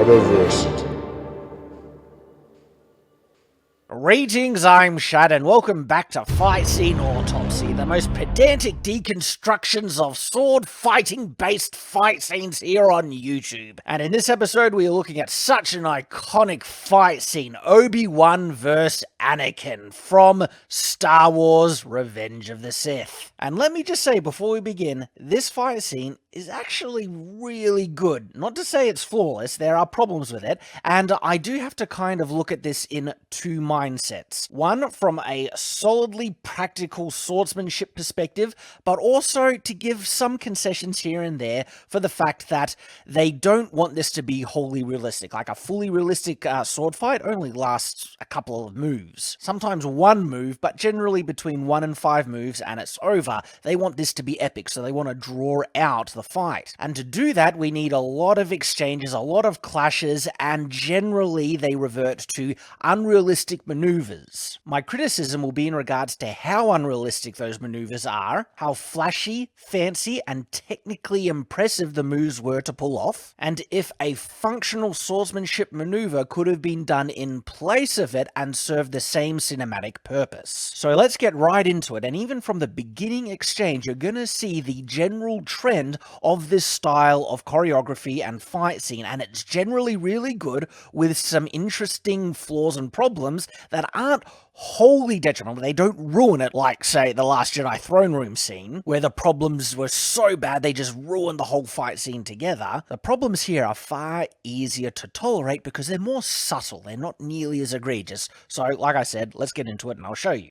Metaversity. Greetings, I'm Shad, and welcome back to Fight Scene Autopsy, the most pedantic deconstructions of sword-fighting-based fight scenes here on YouTube. And in this episode, we are looking at such an iconic fight scene, Obi-Wan vs. Anakin from Star Wars Revenge of the Sith. And let me just say before we begin, this fight scene is actually really good. Not to say it's flawless, there are problems with it, and I do have to kind of look at this in two mindsets. One, from a solidly practical swordsmanship perspective, but also to give some concessions here and there for the fact that they don't want this to be wholly realistic. Like a fully realistic sword fight only lasts a couple of moves. Sometimes one move, but generally between 1 and 5 moves and it's over. They want this to be epic, so they want to draw out the fight. And to do that, we need a lot of exchanges, a lot of clashes, and generally they revert to unrealistic maneuvers. My criticism will be in regards to how unrealistic those maneuvers are, how flashy, fancy, and technically impressive the moves were to pull off, and if a functional swordsmanship maneuver could have been done in place of it and served the same cinematic purpose. So let's get right into it, and even from the beginning exchange, you're gonna see the general trend of this style of choreography and fight scene, and it's generally really good with some interesting flaws and problems that aren't wholly detrimental. They don't ruin it like, say, the Last Jedi throne room scene, where the problems were so bad they just ruined the whole fight scene together. The problems here are far easier to tolerate because they're more subtle. They're not nearly as egregious. So, like I said, let's get into it and I'll show you.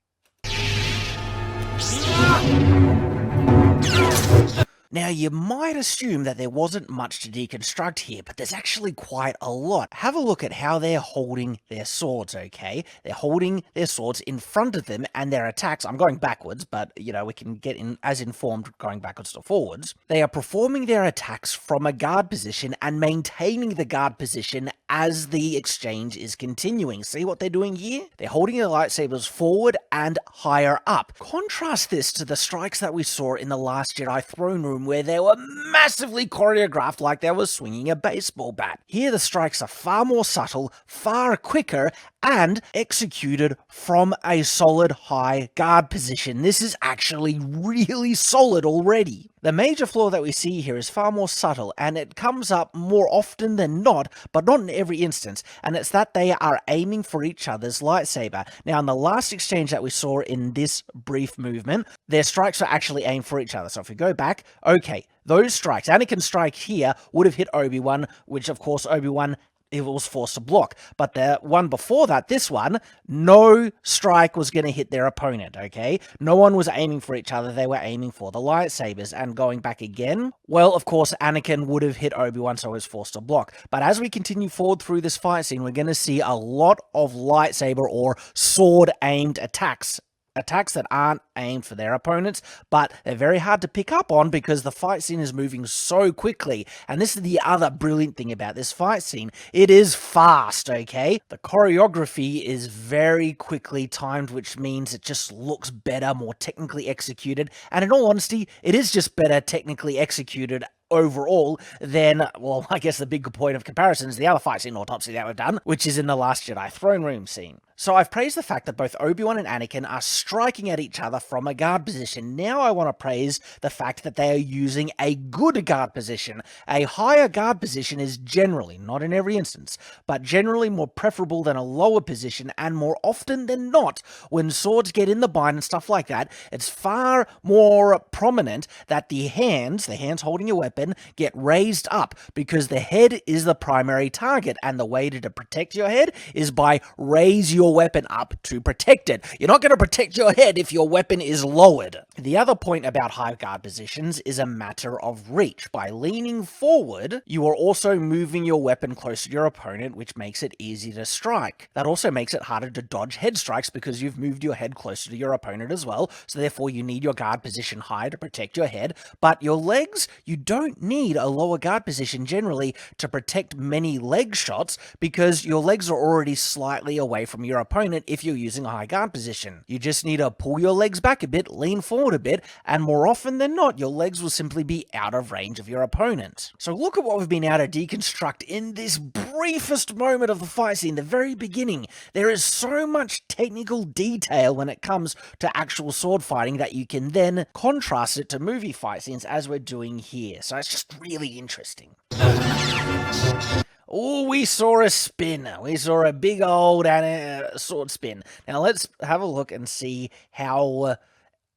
Now, you might assume that there wasn't much to deconstruct here, but there's actually quite a lot. Have a look at how they're holding their swords, okay? They're holding their swords in front of them, and their attacks, I'm going backwards, but, you know, we can get in as informed going backwards to forwards. They are performing their attacks from a guard position and maintaining the guard position as the exchange is continuing. See what they're doing here? They're holding their lightsabers forward and higher up. Contrast this to the strikes that we saw in the Last Jedi throne room, where they were massively choreographed like they were swinging a baseball bat. Here the strikes are far more subtle, far quicker, and executed from a solid high guard position. This is actually really solid already. The major flaw that we see here is far more subtle, and it comes up more often than not, but not in every instance, and it's that they are aiming for each other's lightsaber. Now, in the last exchange that we saw in this brief movement, their strikes were actually aimed for each other. So if we go back, okay, those strikes, Anakin's strike here would have hit Obi-Wan, which of course Obi-Wan was forced to block. But the one before that, this one, no strike was going to hit their opponent, okay? No one was aiming for each other, they were aiming for the lightsabers. And going back again, well, of course, Anakin would have hit Obi-Wan, so he was forced to block. But as we continue forward through this fight scene, we're going to see a lot of lightsaber or sword-aimed attacks. Attacks that aren't aimed for their opponents, but they're very hard to pick up on because the fight scene is moving so quickly. And this is the other brilliant thing about this fight scene. It is fast, okay? The choreography is very quickly timed, which means it just looks better, more technically executed. And in all honesty, it is just better technically executed overall than, well, I guess the big point of comparison is the other fight scene autopsy that we've done, which is in the Last Jedi throne room scene. So I've praised the fact that both Obi-Wan and Anakin are striking at each other from a guard position. Now I want to praise the fact that they are using a good guard position. A higher guard position is generally, not in every instance, but generally more preferable than a lower position, and more often than not, when swords get in the bind and stuff like that, it's far more prominent that the hands holding your weapon, get raised up, because the head is the primary target, and the way to protect your head is by raise your weapon up to protect it. You're not going to protect your head if your weapon is lowered. The other point about high guard positions is a matter of reach. By leaning forward, you are also moving your weapon closer to your opponent, which makes it easy to strike. That also makes it harder to dodge head strikes because you've moved your head closer to your opponent as well, so therefore you need your guard position high to protect your head. But your legs, you don't need a lower guard position generally to protect many leg shots, because your legs are already slightly away from your your opponent if you're using a high guard position. You just need to pull your legs back a bit, lean forward a bit, and more often than not, your legs will simply be out of range of your opponent. So look at what we've been able to deconstruct in this briefest moment of the fight scene, the very beginning. There is so much technical detail when it comes to actual sword fighting that you can then contrast it to movie fight scenes as we're doing here. So it's just really interesting. Oh, we saw a spin. We saw a big old sword spin. Now let's have a look and see how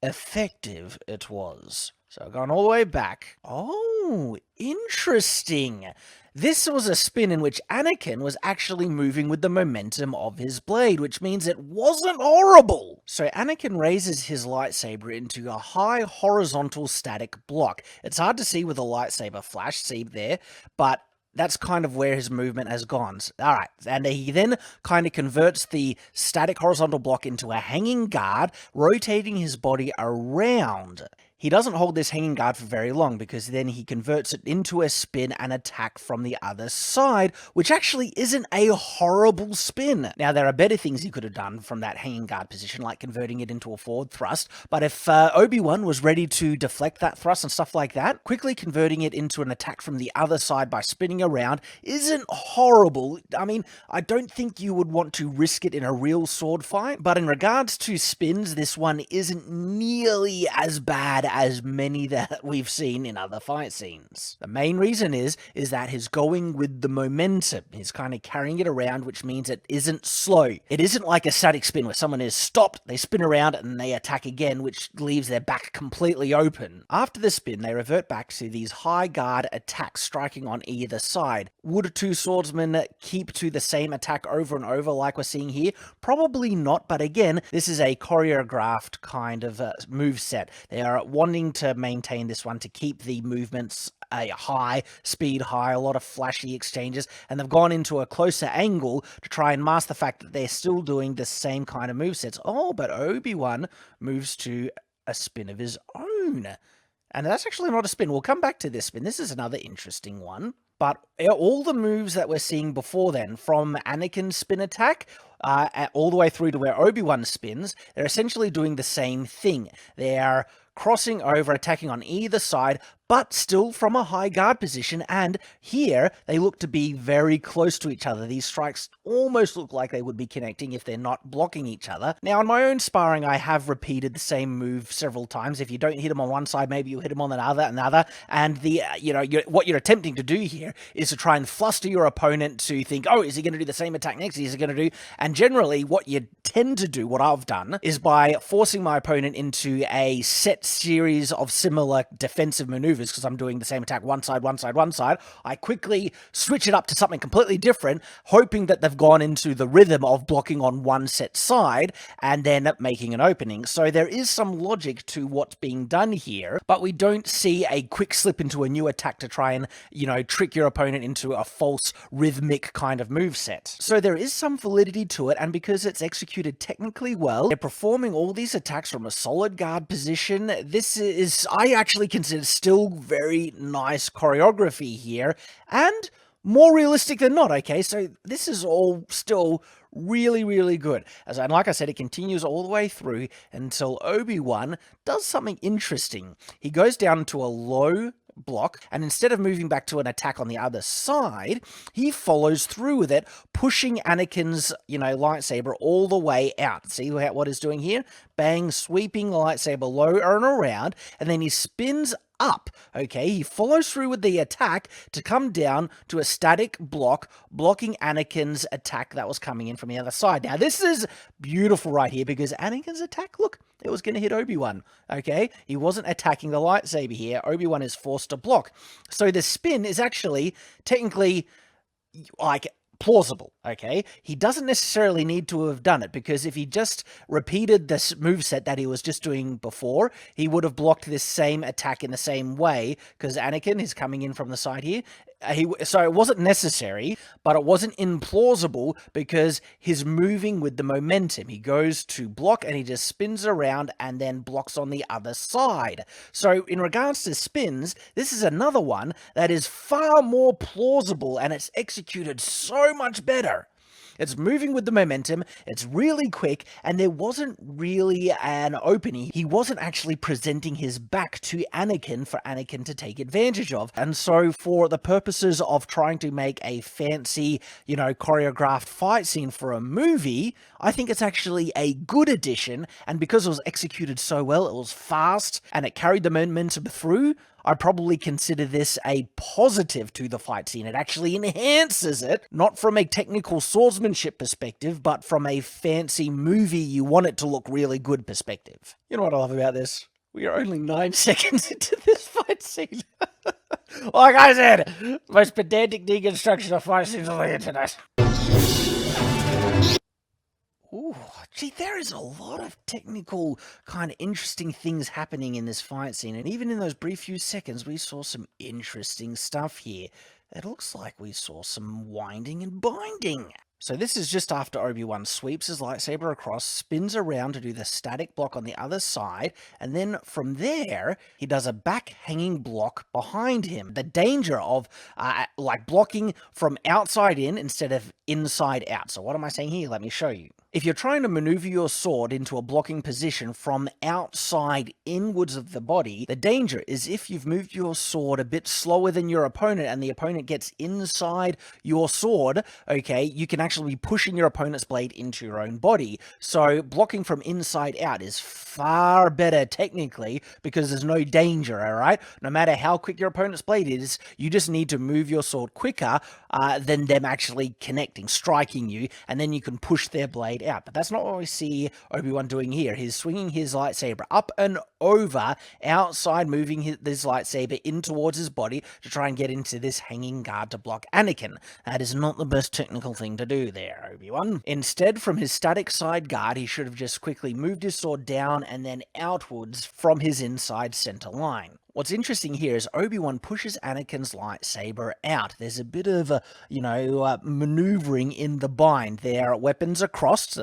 effective it was. So I've gone all the way back. Oh, interesting. This was a spin in which Anakin was actually moving with the momentum of his blade, which means it wasn't horrible. So Anakin raises his lightsaber into a high horizontal static block. It's hard to see with a lightsaber flash, see there, but that's kind of where his movement has gone. All right, and he then kind of converts the static horizontal block into a hanging guard, rotating his body around. He doesn't hold this hanging guard for very long because then he converts it into a spin and attack from the other side, which actually isn't a horrible spin. Now, there are better things he could have done from that hanging guard position, like converting it into a forward thrust, but if Obi-Wan was ready to deflect that thrust and stuff like that, quickly converting it into an attack from the other side by spinning around isn't horrible. I mean, I don't think you would want to risk it in a real sword fight, but in regards to spins, this one isn't nearly as bad as many that we've seen in other fight scenes. The main reason is that he's going with the momentum. He's kind of carrying it around, which means it isn't slow. It isn't like a static spin where someone is stopped, they spin around and they attack again, which leaves their back completely open. After the spin, they revert back to these high guard attacks striking on either side. Would two swordsmen keep to the same attack over and over like we're seeing here? Probably not, but again, this is a choreographed kind of move set. They are wanting to maintain this one to keep the movements a high, speed high, a lot of flashy exchanges, and they've gone into a closer angle to try and mask the fact that they're still doing the same kind of movesets. Oh, but Obi-Wan moves to a spin of his own. And that's actually not a spin. We'll come back to this spin. This is another interesting one. But all the moves that we're seeing before then, from Anakin's spin attack all the way through to where Obi-Wan spins, they're essentially doing the same thing. They are crossing over, attacking on either side, but still from a high guard position, and here they look to be very close to each other. These strikes almost look like they would be connecting if they're not blocking each other. Now, in my own sparring, I have repeated the same move several times. If you don't hit them on one side, maybe you hit them on another, and the what you're attempting to do here is to try and fluster your opponent to think, oh, is he going to do the same attack next? Is he going to do? And generally, what you tend to do, what I've done, is by forcing my opponent into a set series of similar defensive maneuvers, because I'm doing the same attack one side, I quickly switch it up to something completely different, hoping that they've gone into the rhythm of blocking on one set side and then making an opening. So there is some logic to what's being done here, but we don't see a quick slip into a new attack to try and, trick your opponent into a false rhythmic kind of moveset. So there is some validity to it, and because it's executed technically well, they're performing all these attacks from a solid guard position. This is, I actually consider, still very nice choreography here, and more realistic than not, okay? So this is all still really, really good. And like I said, it continues all the way through until Obi-Wan does something interesting. He goes down to a low block, and instead of moving back to an attack on the other side, he follows through with it, pushing Anakin's, lightsaber all the way out. See what he's doing here? Bang, sweeping the lightsaber low and around, and then he spins up, okay? He follows through with the attack to come down to a static block, blocking Anakin's attack that was coming in from the other side. Now, this is beautiful right here, because Anakin's attack, look, it was going to hit Obi-Wan, okay? He wasn't attacking the lightsaber here. Obi-Wan is forced to block. So the spin is actually technically, plausible, okay? He doesn't necessarily need to have done it, because if he just repeated this moveset that he was just doing before, he would have blocked this same attack in the same way, because Anakin is coming in from the side here. So it wasn't necessary, but it wasn't implausible, because he's moving with the momentum. He goes to block and he just spins around and then blocks on the other side. So in regards to spins, this is another one that is far more plausible, and it's executed so much better. It's moving with the momentum, it's really quick, and there wasn't really an opening. He wasn't actually presenting his back to Anakin for Anakin to take advantage of. And so for the purposes of trying to make a fancy, choreographed fight scene for a movie, I think it's actually a good addition, and because it was executed so well, it was fast, and it carried the momentum through, I probably consider this a positive to the fight scene. It actually enhances it, not from a technical swordsmanship perspective, but from a fancy movie you want it to look really good perspective. You know what I love about this? We are only 9 seconds into this fight scene. Like I said, most pedantic deconstruction of fight scenes on the internet. Ooh, gee, there is a lot of technical, kind of interesting things happening in this fight scene, and even in those brief few seconds, we saw some interesting stuff here. It looks like we saw some winding and binding. So this is just after Obi-Wan sweeps his lightsaber across, spins around to do the static block on the other side, and then from there, he does a back-hanging block behind him. The danger of, blocking from outside in instead of inside out. So what am I saying here? Let me show you. If you're trying to maneuver your sword into a blocking position from outside inwards of the body, the danger is if you've moved your sword a bit slower than your opponent and the opponent gets inside your sword, okay, you can actually be pushing your opponent's blade into your own body. So blocking from inside out is far better technically because there's no danger, alright? No matter how quick your opponent's blade is, you just need to move your sword quicker than them actually connecting, striking you, and then you can push their blade out. But that's not what we see Obi-Wan doing here. He's swinging his lightsaber up and over, outside, moving his lightsaber in towards his body to try and get into this hanging guard to block Anakin. That is not the best technical thing to do there, Obi-Wan. Instead, from his static side guard, he should have just quickly moved his sword down and then outwards from his inside center line. What's interesting here is Obi-Wan pushes Anakin's lightsaber out. There's a bit of, maneuvering in the bind. Their weapons are crossed.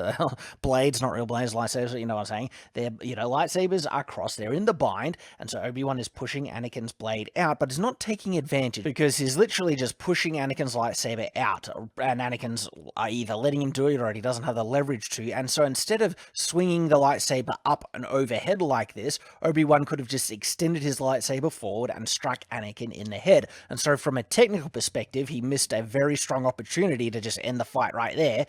Blades, not real blades, lightsabers, you know what I'm saying. Their, lightsabers are crossed. They're in the bind, and so Obi-Wan is pushing Anakin's blade out, but is not taking advantage because he's literally just pushing Anakin's lightsaber out, and Anakin's either letting him do it or he doesn't have the leverage to, and so instead of swinging the lightsaber up and overhead like this, Obi-Wan could have just extended his lightsaber forward and struck Anakin in the head. And so from a technical perspective, he missed a very strong opportunity to just end the fight right there,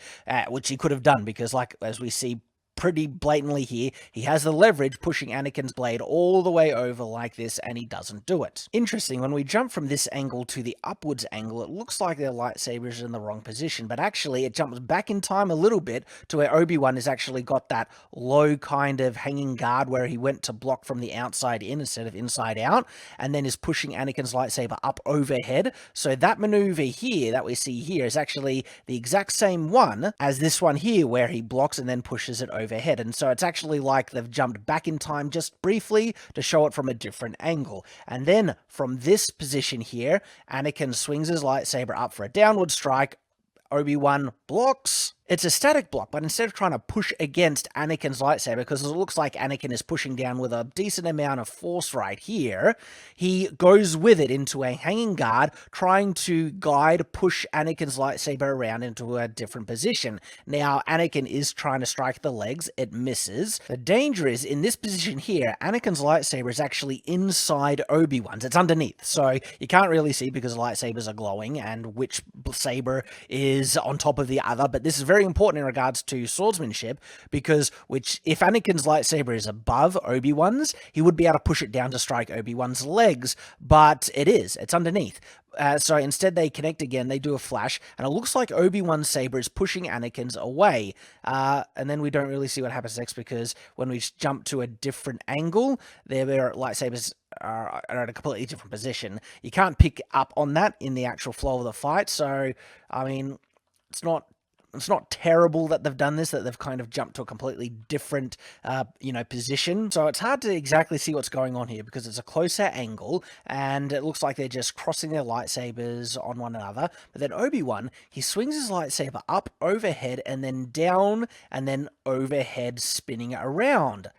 which he could have done because, like, as we see pretty blatantly here, he has the leverage pushing Anakin's blade all the way over like this, and he doesn't do it. Interesting, when we jump from this angle to the upwards angle, it looks like their lightsabers are in the wrong position, but actually it jumps back in time a little bit to where Obi-Wan has actually got that low kind of hanging guard where he went to block from the outside in instead of inside out, and then is pushing Anakin's lightsaber up overhead. So that maneuver here that we see here is actually the exact same one as this one here where he blocks and then pushes it overhead. And so it's actually like they've jumped back in time just briefly to show it from a different angle. And then from this position here, Anakin swings his lightsaber up for a downward strike. Obi-Wan blocks. It's a static block, but instead of trying to push against Anakin's lightsaber, because it looks like Anakin is pushing down with a decent amount of force right here, he goes with it into a hanging guard, trying to push Anakin's lightsaber around into a different position. Now, Anakin is trying to strike the legs. It misses. The danger is, in this position here, Anakin's lightsaber is actually inside Obi-Wan's. It's underneath, so you can't really see because the lightsabers are glowing and which saber is on top of the other, but this is very important in regards to swordsmanship because if Anakin's lightsaber is above Obi-Wan's, he would be able to push it down to strike Obi-Wan's legs, but it's underneath. So instead they connect again, they do a flash, and it looks like Obi-Wan's saber is pushing Anakin's away. And then we don't really see what happens next because when we jump to a different angle, their lightsabers are at a completely different position. You can't pick up on that in the actual flow of the fight, so, I mean, it's not terrible that they've done this, that they've kind of jumped to a completely different, position. So it's hard to exactly see what's going on here because it's a closer angle and it looks like they're just crossing their lightsabers on one another. But then Obi-Wan, he swings his lightsaber up overhead and then down and then overhead spinning around.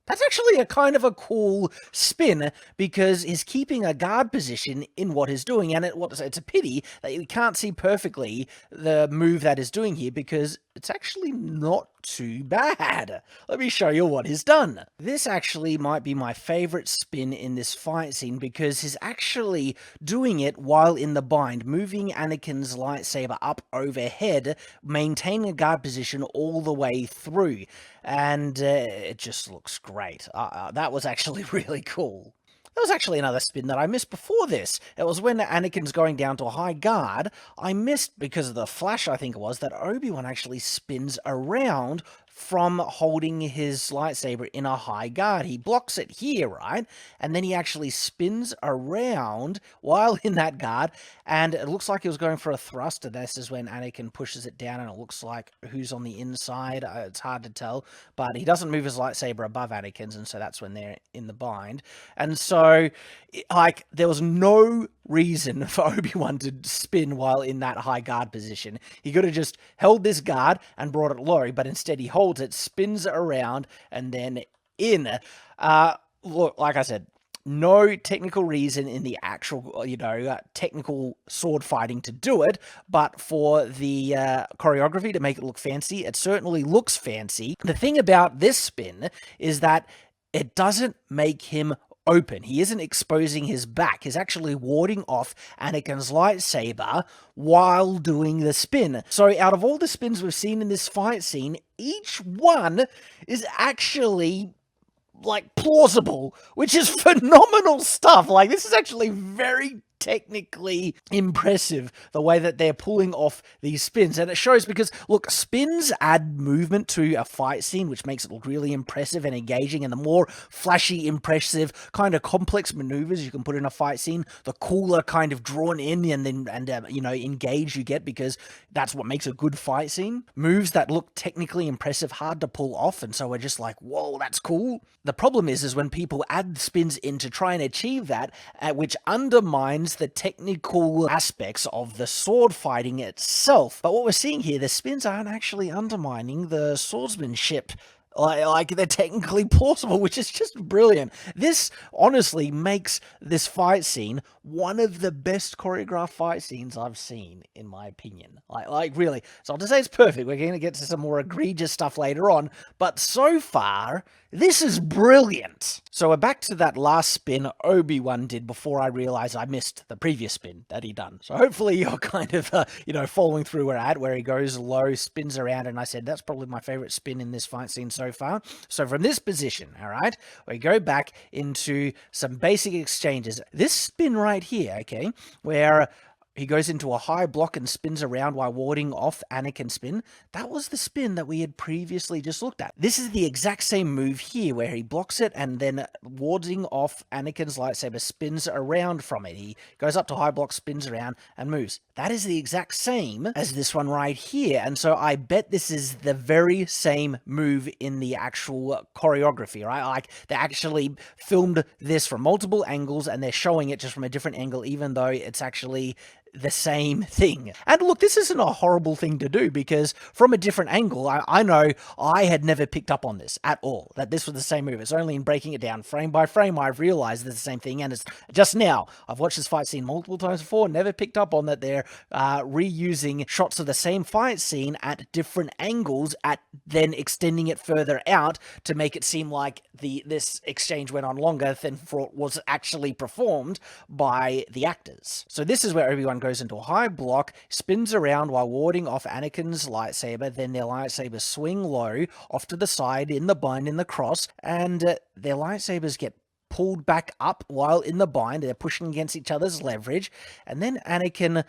That's actually a kind of a cool spin because he's keeping a guard position in what he's doing, and it's a pity that you can't see perfectly the move that he's doing here because it's actually not too bad. Let me show you what he's done. This actually might be my favorite spin in this fight scene because he's actually doing it while in the bind, moving Anakin's lightsaber up overhead, maintaining a guard position all the way through, and it just looks great. That was actually really cool. There was actually another spin that I missed before this. It was when Anakin's going down to a high guard. I missed, because of the flash I think it was, that Obi-Wan actually spins around from holding his lightsaber in a high guard. He blocks it here, right? And then he actually spins around while in that guard, and it looks like he was going for a thrust, and this is when Anakin pushes it down, and it looks like who's on the inside. It's hard to tell, but he doesn't move his lightsaber above Anakin's, and so that's when they're in the bind. And so, like, there was no reason for Obi-Wan to spin while in that high guard position. He could have just held this guard and brought it low, but instead he holds it, spins it around, and then in. Look, like I said, no technical reason in the actual, technical sword fighting to do it, but for the choreography to make it look fancy, it certainly looks fancy. The thing about this spin is that it doesn't make him open. He isn't exposing his back. He's actually warding off Anakin's lightsaber while doing the spin. So out of all the spins we've seen in this fight scene, each one is actually, like, plausible, which is phenomenal stuff. Like, this is actually very technically impressive, the way that they're pulling off these spins. And it shows because, look, spins add movement to a fight scene, which makes it look really impressive and engaging. And the more flashy, impressive, kind of complex maneuvers you can put in a fight scene, the cooler kind of drawn in and engaged you get, because that's what makes a good fight scene. Moves that look technically impressive, hard to pull off, and so we're just like, whoa, that's cool. The problem is when people add spins in to try and achieve that, which undermines the technical aspects of the sword fighting itself. But what we're seeing here, the spins aren't actually undermining the swordsmanship. Like, they're technically plausible, which is just brilliant. This honestly makes this fight scene one of the best choreographed fight scenes I've seen, in my opinion. Like really. It's not to say it's perfect. We're going to get to some more egregious stuff later on, but so far, this is brilliant. So we're back to that last spin Obi-Wan did before I realized I missed the previous spin that he done. So hopefully you're kind of, following through where he goes low, spins around, and I said that's probably my favorite spin in this fight scene so far. So from this position, all right, we go back into some basic exchanges. This spin right here, okay, where he goes into a high block and spins around while warding off Anakin's spin. That was the spin that we had previously just looked at. This is the exact same move here where he blocks it and then warding off Anakin's lightsaber spins around from it. He goes up to high block, spins around, and moves. That is the exact same as this one right here. And so I bet this is the very same move in the actual choreography, right? Like, they actually filmed this from multiple angles and they're showing it just from a different angle, even though it's actually the same thing. And look, this isn't a horrible thing to do, because from a different angle, I know I had never picked up on this at all, that this was the same move. It's only in breaking it down frame by frame I've realized it's the same thing, and it's just now. I've watched this fight scene multiple times before, never picked up on that they're reusing shots of the same fight scene at different angles, then extending it further out to make it seem like this exchange went on longer than what was actually performed by the actors. So this is where Obi-Wan goes into a high block, spins around while warding off Anakin's lightsaber, then their lightsabers swing low off to the side in the bind in the cross, and their lightsabers get pulled back up while in the bind. They're pushing against each other's leverage, and then Anakin,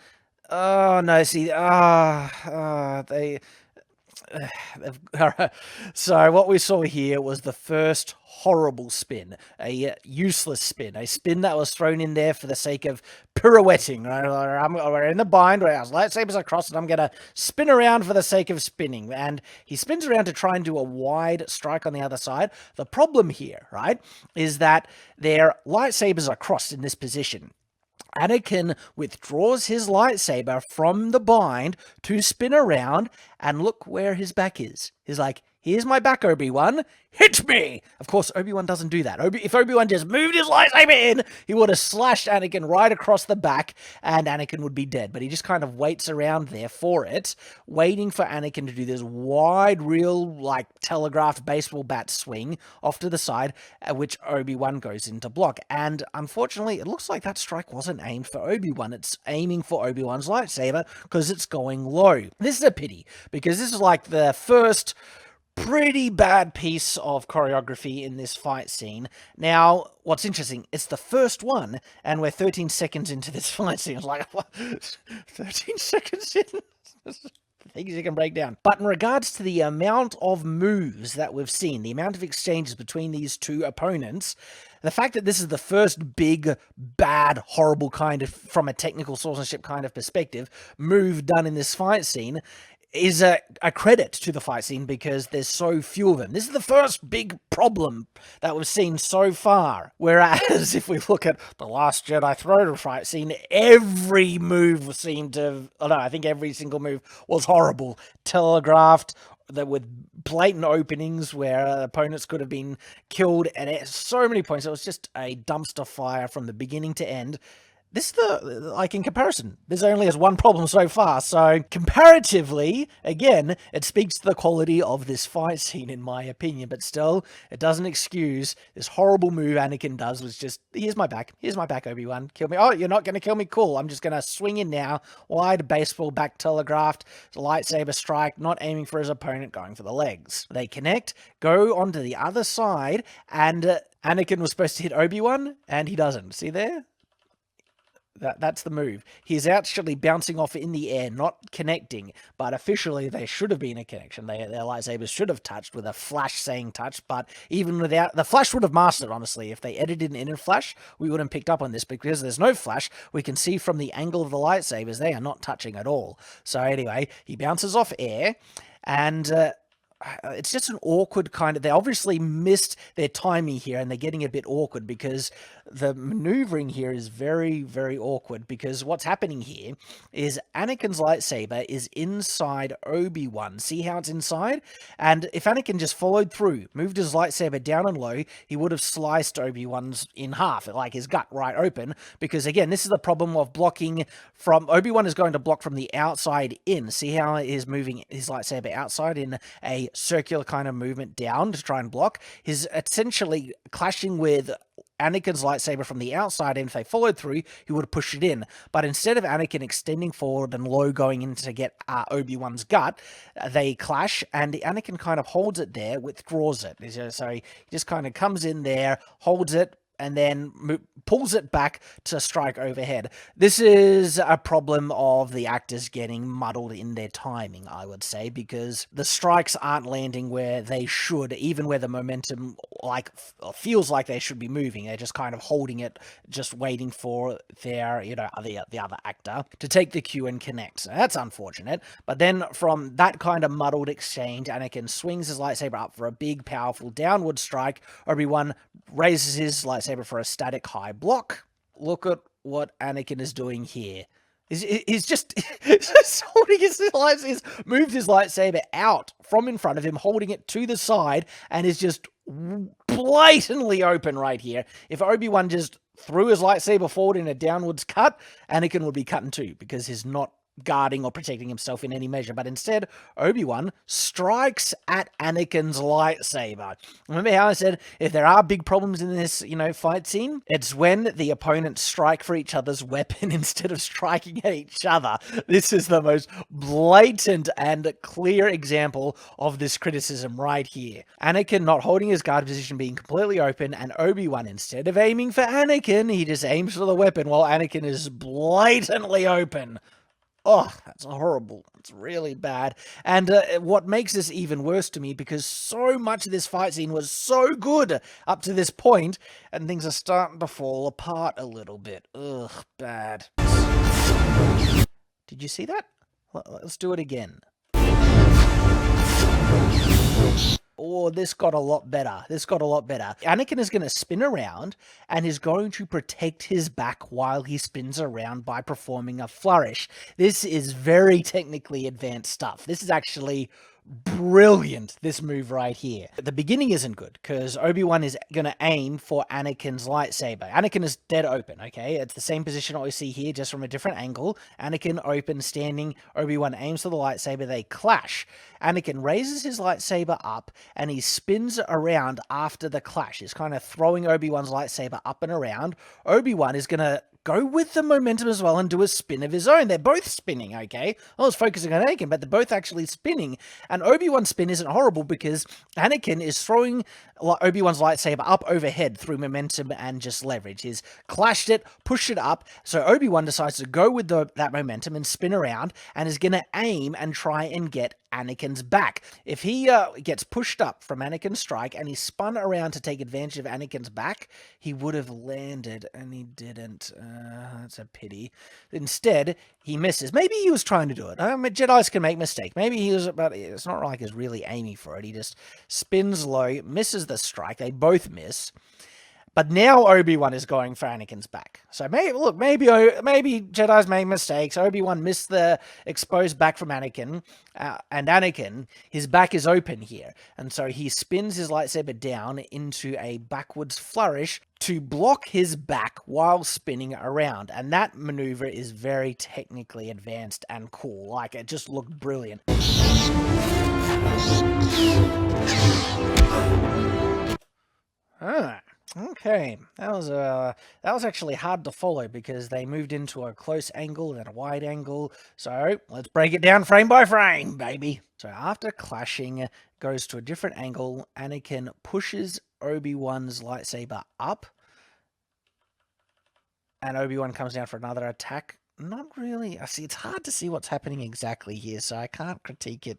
so what we saw here was the first horrible spin, a useless spin, a spin that was thrown in there for the sake of pirouetting. Right? We're in the bind where our lightsabers are crossed, and I'm going to spin around for the sake of spinning. And he spins around to try and do a wide strike on the other side. The problem here, right, is that their lightsabers are crossed in this position. Anakin withdraws his lightsaber from the bind to spin around, and look where his back is. He's Here's my back, Obi-Wan. Hit me! Of course, Obi-Wan doesn't do that. If Obi-Wan just moved his lightsaber in, he would have slashed Anakin right across the back, and Anakin would be dead. But he just kind of waits around there for it, waiting for Anakin to do this wide, real, like, telegraphed baseball bat swing off to the side, which Obi-Wan goes in to block. And unfortunately, it looks like that strike wasn't aimed for Obi-Wan. It's aiming for Obi-Wan's lightsaber because it's going low. This is a pity, because this is like the first pretty bad piece of choreography in this fight scene. Now, what's interesting, it's the first one, and we're 13 seconds into this fight scene. It's like, what? 13 seconds in? Things you can break down. But in regards to the amount of moves that we've seen, the amount of exchanges between these two opponents, the fact that this is the first big, bad, horrible kind of, from a technical swordsmanship kind of perspective, move done in this fight scene is a credit to the fight scene because there's so few of them. This is the first big problem that we've seen so far. Whereas if we look at the Last Jedi Throne fight scene, every move seemed to, I think every single move was horrible. Telegraphed, that with blatant openings where opponents could have been killed, and at so many points, it was just a dumpster fire from the beginning to end. This is like in comparison, this only has one problem so far, so comparatively, again, it speaks to the quality of this fight scene in my opinion, but still, it doesn't excuse this horrible move Anakin does, was just, here's my back, Obi-Wan, kill me. Oh, you're not going to kill me? Cool, I'm just going to swing in now, wide baseball back telegraphed, lightsaber strike, not aiming for his opponent, going for the legs. They connect, go onto the other side, and Anakin was supposed to hit Obi-Wan, and he doesn't. See there? That's the move. He's actually bouncing off in the air, not connecting, but officially there should have been a connection. Their lightsabers should have touched with a flash saying touch, but even without, the flash would have mastered, honestly. If they edited in a flash, we wouldn't have picked up on this, because there's no flash. We can see from the angle of the lightsabers, they are not touching at all. So anyway, he bounces off air, and it's just an awkward kind of, they obviously missed their timing here, and they're getting a bit awkward because the maneuvering here is very, very awkward, because what's happening here is Anakin's lightsaber is inside Obi-Wan. See how it's inside? And if Anakin just followed through, moved his lightsaber down and low, he would have sliced Obi-Wan's in half, like his gut right open, because again, this is the problem of blocking from, Obi-Wan is going to block from the outside in. See how he is moving his lightsaber outside in a circular kind of movement down to try and block? He's essentially clashing with Anakin's lightsaber from the outside, and if they followed through, he would have pushed it in. But instead of Anakin extending forward and low going in to get Obi-Wan's gut, they clash, and Anakin kind of holds it there, withdraws it. So he just kind of comes in there, holds it, and then pulls it back to strike overhead. This is a problem of the actors getting muddled in their timing, I would say, because the strikes aren't landing where they should, even where the momentum feels like they should be moving. They're just kind of holding it, just waiting for their, the other actor to take the cue and connect. So that's unfortunate. But then from that kind of muddled exchange, Anakin swings his lightsaber up for a big, powerful downward strike. Obi-Wan raises his lightsaber for a static high block. Look at what Anakin is doing here. He's just holding he's moved his lightsaber out from in front of him, holding it to the side, and is just blatantly open right here. If Obi-Wan just threw his lightsaber forward in a downwards cut, Anakin would be cut in two, because he's not guarding or protecting himself in any measure, but instead Obi-Wan strikes at Anakin's lightsaber. Remember how I said if there are big problems in this, fight scene, it's when the opponents strike for each other's weapon instead of striking at each other. This is the most blatant and clear example of this criticism right here. Anakin not holding his guard position, being completely open, and Obi-Wan, instead of aiming for Anakin, he just aims for the weapon while Anakin is blatantly open. Oh, that's horrible. It's really bad. And what makes this even worse to me, because so much of this fight scene was so good up to this point, and things are starting to fall apart a little bit. Ugh, bad. Did you see that? Let's do it again. Oh, this got a lot better. Anakin is going to spin around and is going to protect his back while he spins around by performing a flourish. This is very technically advanced stuff. This is actually brilliant, this move right here. The beginning isn't good because Obi-Wan is going to aim for Anakin's lightsaber. Anakin is dead open, okay? It's the same position we see here, just from a different angle. Anakin open, standing. Obi-Wan aims for the lightsaber. They clash. Anakin raises his lightsaber up and he spins around after the clash. He's kind of throwing Obi-Wan's lightsaber up and around. Obi-Wan is going to go with the momentum as well and do a spin of his own. They're both spinning, okay? I was focusing on Anakin, but they're both actually spinning. And Obi-Wan's spin isn't horrible because Anakin is throwing Obi-Wan's lightsaber up overhead through momentum and just leverage. He's clashed it, pushed it up, so Obi-Wan decides to go with that momentum and spin around and is going to aim and try and get Anakin's back. If he gets pushed up from Anakin's strike and he spun around to take advantage of Anakin's back, he would have landed, and he didn't. That's a pity. Instead, he misses. Maybe he was trying to do it. Jedis can make mistakes. Maybe he was, but it's not like he's really aiming for it. He just spins low, misses the strike. They both miss. But now Obi-Wan is going for Anakin's back. So maybe Jedi's made mistakes. Obi-Wan missed the exposed back from Anakin. And Anakin, his back is open here. And so he spins his lightsaber down into a backwards flourish to block his back while spinning around. And that maneuver is very technically advanced and cool. Like, it just looked brilliant. Okay, that was actually hard to follow because they moved into a close angle and then a wide angle. So let's break it down frame by frame, baby. So after clashing, goes to a different angle. Anakin pushes Obi-Wan's lightsaber up, and Obi-Wan comes down for another attack. Not really. I see. It's hard to see what's happening exactly here, so I can't critique it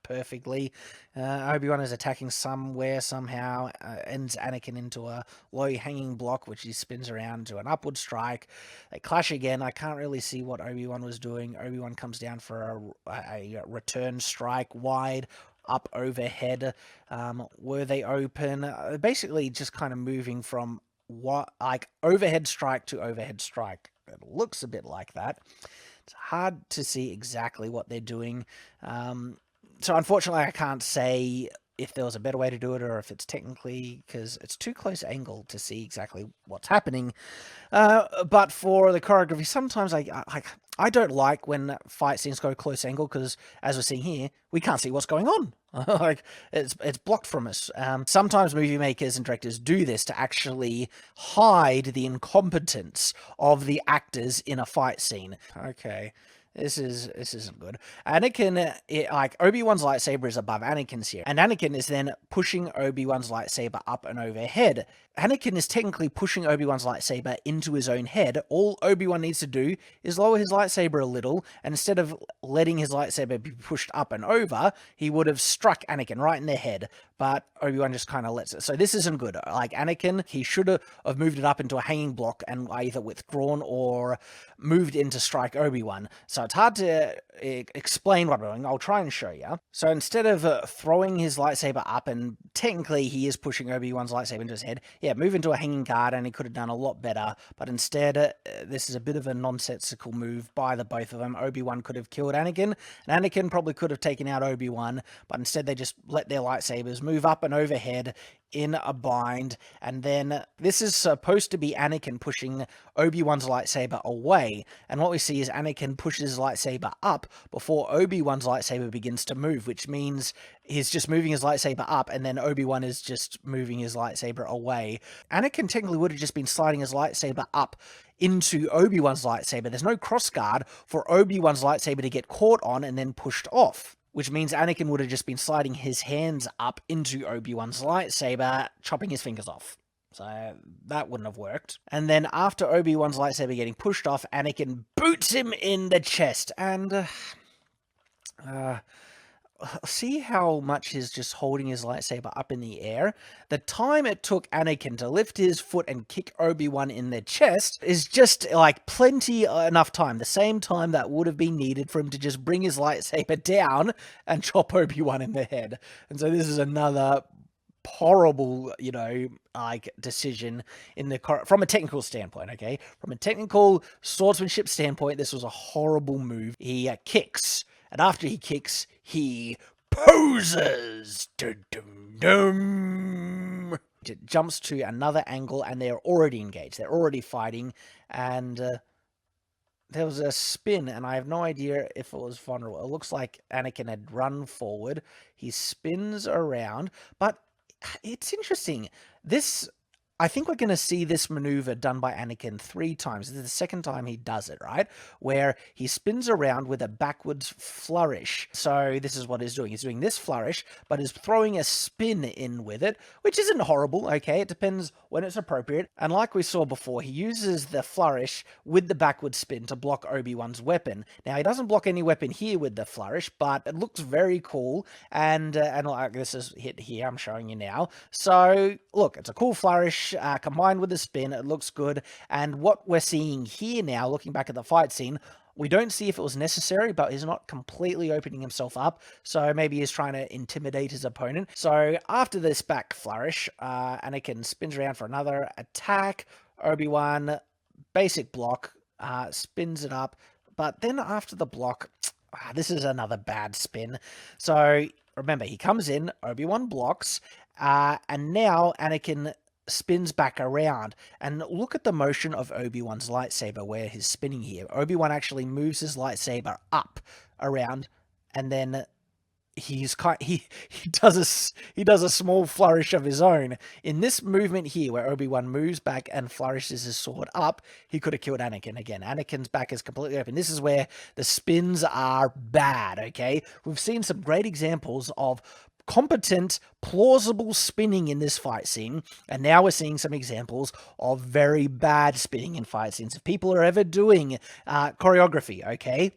perfectly. Obi-Wan is attacking somewhere, somehow, ends Anakin into a low hanging block, which he spins around to an upward strike. They clash again. I can't really see what Obi-Wan was doing. Obi-Wan comes down for a return strike wide, up overhead. Were they open? Basically just kind of moving from overhead strike to overhead strike. It looks a bit like that. It's hard to see exactly what they're doing. So unfortunately, I can't say if there was a better way to do it or if it's technically, because it's too close angle to see exactly what's happening. But for the choreography, sometimes I don't like when fight scenes go close angle because, as we're seeing here, we can't see what's going on. Like it's blocked from us. Sometimes movie makers and directors do this to actually hide the incompetence of the actors in a fight scene. Okay. This isn't good. Anakin, Obi-Wan's lightsaber is above Anakin's here, and Anakin is then pushing Obi-Wan's lightsaber up and overhead. Anakin is technically pushing Obi-Wan's lightsaber into his own head. All Obi-Wan needs to do is lower his lightsaber a little, and instead of letting his lightsaber be pushed up and over, he would have struck Anakin right in the head, but Obi-Wan just kind of lets it. So this isn't good. Like, Anakin, he should have moved it up into a hanging block and either withdrawn or moved in to strike Obi-Wan. So it's hard to explain what I'm doing. I'll try and show you. So instead of throwing his lightsaber up, and technically he is pushing Obi-Wan's lightsaber into his head, yeah, move into a hanging guard, and he could have done a lot better. But instead, this is a bit of a nonsensical move by the both of them. Obi-Wan could have killed Anakin, and Anakin probably could have taken out Obi-Wan, but instead they just let their lightsabers move up and overhead in a bind, and then this is supposed to be Anakin pushing Obi-Wan's lightsaber away, and what we see is Anakin pushes his lightsaber up before Obi-Wan's lightsaber begins to move, which means he's just moving his lightsaber up, and then Obi-Wan is just moving his lightsaber away. Anakin technically would have just been sliding his lightsaber up into Obi-Wan's lightsaber. There's no crossguard for Obi-Wan's lightsaber to get caught on and then pushed off, which means Anakin would have just been sliding his hands up into Obi-Wan's lightsaber, chopping his fingers off. So that wouldn't have worked. And then after Obi-Wan's lightsaber getting pushed off, Anakin boots him in the chest. And see how much he's just holding his lightsaber up in the air? The time it took Anakin to lift his foot and kick Obi-Wan in the chest is just like plenty enough time. The same time that would have been needed for him to just bring his lightsaber down and chop Obi-Wan in the head. And so this is another horrible, decision from a technical standpoint, okay? From a technical swordsmanship standpoint, this was a horrible move. He kicks, and after he kicks, he Posers! Dun, dun, dun. It jumps to another angle, and they're already engaged. They're already fighting, and there was a spin, and I have no idea if it was vulnerable. It looks like Anakin had run forward. He spins around, but it's interesting. I think we're going to see this maneuver done by Anakin 3 times. This is the second time he does it, right? Where he spins around with a backwards flourish. So this is what he's doing. He's doing this flourish, but is throwing a spin in with it, which isn't horrible, okay? It depends when it's appropriate. And like we saw before, he uses the flourish with the backward spin to block Obi-Wan's weapon. Now, he doesn't block any weapon here with the flourish, but it looks very cool. And like this is hit here, I'm showing you now. So, look, it's a cool flourish. Combined with the spin, it looks good. And what we're seeing here now, looking back at the fight scene, we don't see if it was necessary, but he's not completely opening himself up, so maybe he's trying to intimidate his opponent. So after this back flourish, Anakin spins around for another attack. Obi-Wan, basic block, spins it up, but then after the block, this is another bad spin. So remember, he comes in, Obi-Wan blocks, and now Anakin spins back around, and look at the motion of Obi-Wan's lightsaber where he's spinning here. Obi-Wan actually moves his lightsaber up around, and then he does a small flourish of his own. In this movement here where Obi-Wan moves back and flourishes his sword up, he could have killed Anakin again. Anakin's back is completely open. This is where the spins are bad, okay? We've seen some great examples of competent, plausible spinning in this fight scene, and now we're seeing some examples of very bad spinning in fight scenes. If people are ever doing choreography, okay,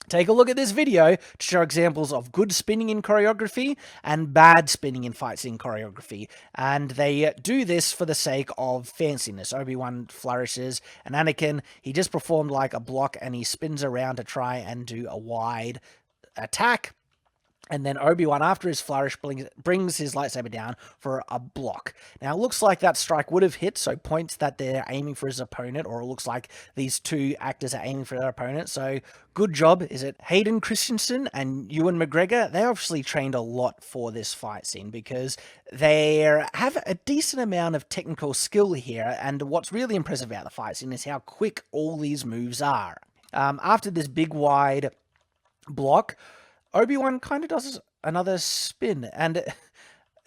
take a look at this video to show examples of good spinning in choreography and bad spinning in fight scene choreography. And they do this for the sake of fanciness. Obi-Wan flourishes, and Anakin, he just performed like a block, and he spins around to try and do a wide attack. And then Obi-Wan, after his flourish, brings his lightsaber down for a block. Now, it looks like that strike would have hit, so points that they're aiming for his opponent, or it looks like these two actors are aiming for their opponent. So, good job. Is it Hayden Christensen and Ewan McGregor? They obviously trained a lot for this fight scene because they have a decent amount of technical skill here. And what's really impressive about the fight scene is how quick all these moves are. After this big, wide block, Obi-Wan kind of does another spin, and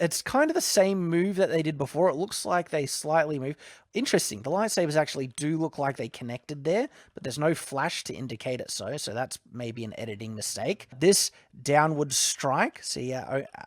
it's kind of the same move that they did before. It looks like they slightly move. Interesting, the lightsabers actually do look like they connected there, but there's no flash to indicate it so that's maybe an editing mistake. This downward strike, see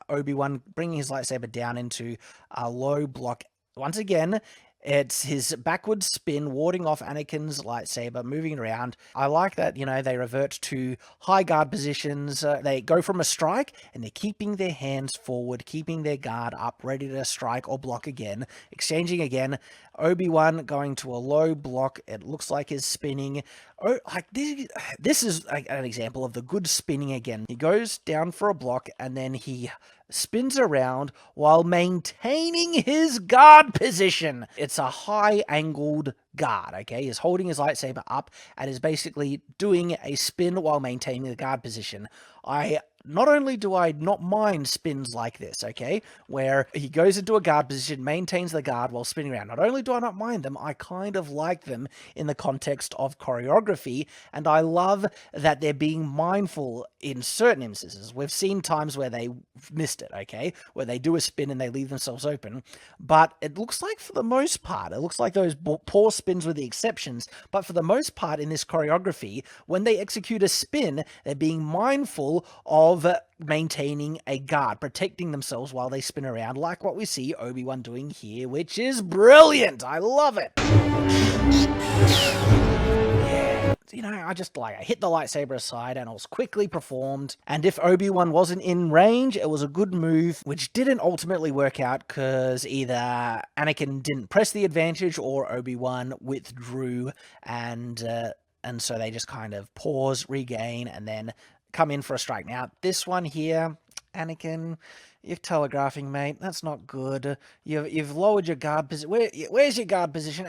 Obi-Wan bringing his lightsaber down into a low block. Once again, it's his backward spin, warding off Anakin's lightsaber, moving it around. I like that, they revert to high guard positions. They go from a strike, and they're keeping their hands forward, keeping their guard up, ready to strike or block again, exchanging again. Obi-Wan going to a low block. It looks like he's spinning. Oh, like this is an example of the good spinning again. He goes down for a block, and then he spins around while maintaining his guard position. It's a high-angled guard, okay? He's holding his lightsaber up and is basically doing a spin while maintaining the guard position. Not only do I not mind spins like this, okay, where he goes into a guard position, maintains the guard while spinning around. Not only do I not mind them, I kind of like them in the context of choreography, and I love that they're being mindful in certain instances. We've seen times where they missed it, okay, where they do a spin and they leave themselves open, but it looks like for the most part, it looks like those poor spins were the exceptions, but for the most part in this choreography, when they execute a spin, they're being mindful of maintaining a guard, protecting themselves while they spin around, like what we see Obi-Wan doing here, which is brilliant. I love it. Yeah, I hit the lightsaber aside, and it was quickly performed. And if Obi-Wan wasn't in range, it was a good move, which didn't ultimately work out because either Anakin didn't press the advantage or Obi-Wan withdrew, and so they just kind of pause, regain, and then come in for a strike. Now, this one here, Anakin, You're telegraphing, mate. That's not good. You've lowered your guard position. Where's your guard position?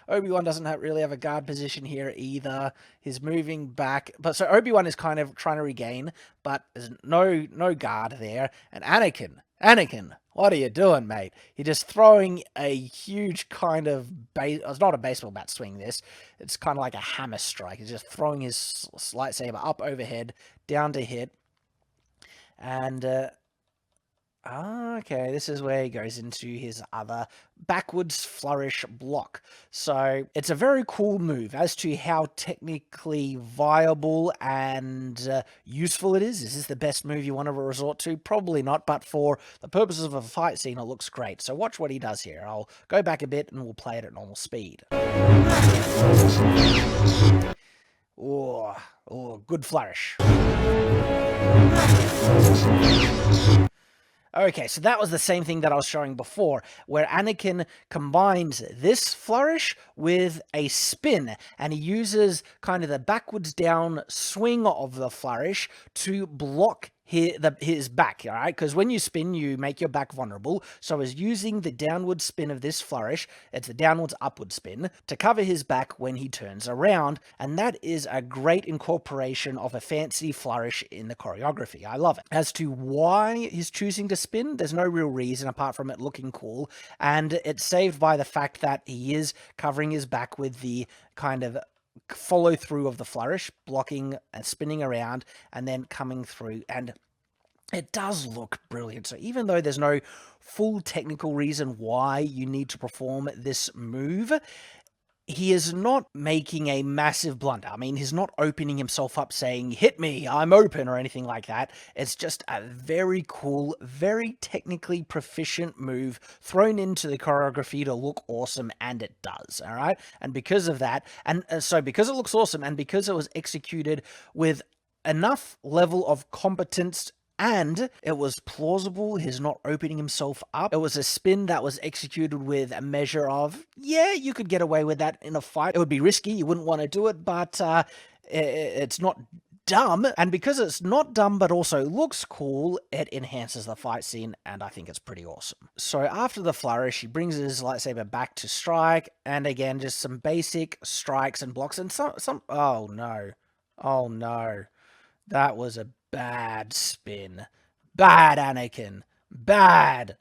Obi-Wan doesn't really have a guard position here either. He's moving back, but so Obi-Wan is kind of trying to regain, but there's no guard there. And Anakin, what are you doing, mate? You're just throwing a huge kind of it's not a baseball bat swing. It's kind of like a hammer strike. He's just throwing his lightsaber up overhead, down to hit, and. Okay, this is where he goes into his other backwards flourish block. So it's a very cool move. As to how technically viable and useful it is this the best move you want to resort to? Probably not, but for the purposes of a fight scene, it looks great. So watch what he does here. I'll go back a bit and we'll play it at normal speed. Oh, good flourish. Okay, so that was the same thing that I was showing before, where Anakin combines this flourish with a spin, and he uses kind of the backwards down swing of the flourish to block his back, all right? Because when you spin, you make your back vulnerable. So he's using the downward spin of this flourish, it's a downwards upward spin, to cover his back when he turns around. And that is a great incorporation of a fancy flourish in the choreography. I love it. As to why he's choosing to spin, there's no real reason apart from it looking cool. And it's saved by the fact that he is covering his back with the kind of follow through of the flourish, blocking and spinning around and then coming through, and it does look brilliant. So even though there's no full technical reason why you need to perform this move, he is not making a massive blunder. I mean, he's not opening himself up saying, hit me, I'm open, or anything like that. It's just a very cool, very technically proficient move thrown into the choreography to look awesome, and it does, all right? And because of that, and so because it looks awesome, and because it was executed with enough level of competence and it was plausible, he's not opening himself up. It was a spin that was executed with a measure of, yeah, you could get away with that in a fight. It would be risky, you wouldn't want to do it, but it's not dumb. And because it's not dumb but also looks cool, it enhances the fight scene, and I think it's pretty awesome. So after the flourish, he brings his lightsaber back to strike, and again, just some basic strikes and blocks, and some oh no, that was a bad spin. Bad, Anakin. Bad.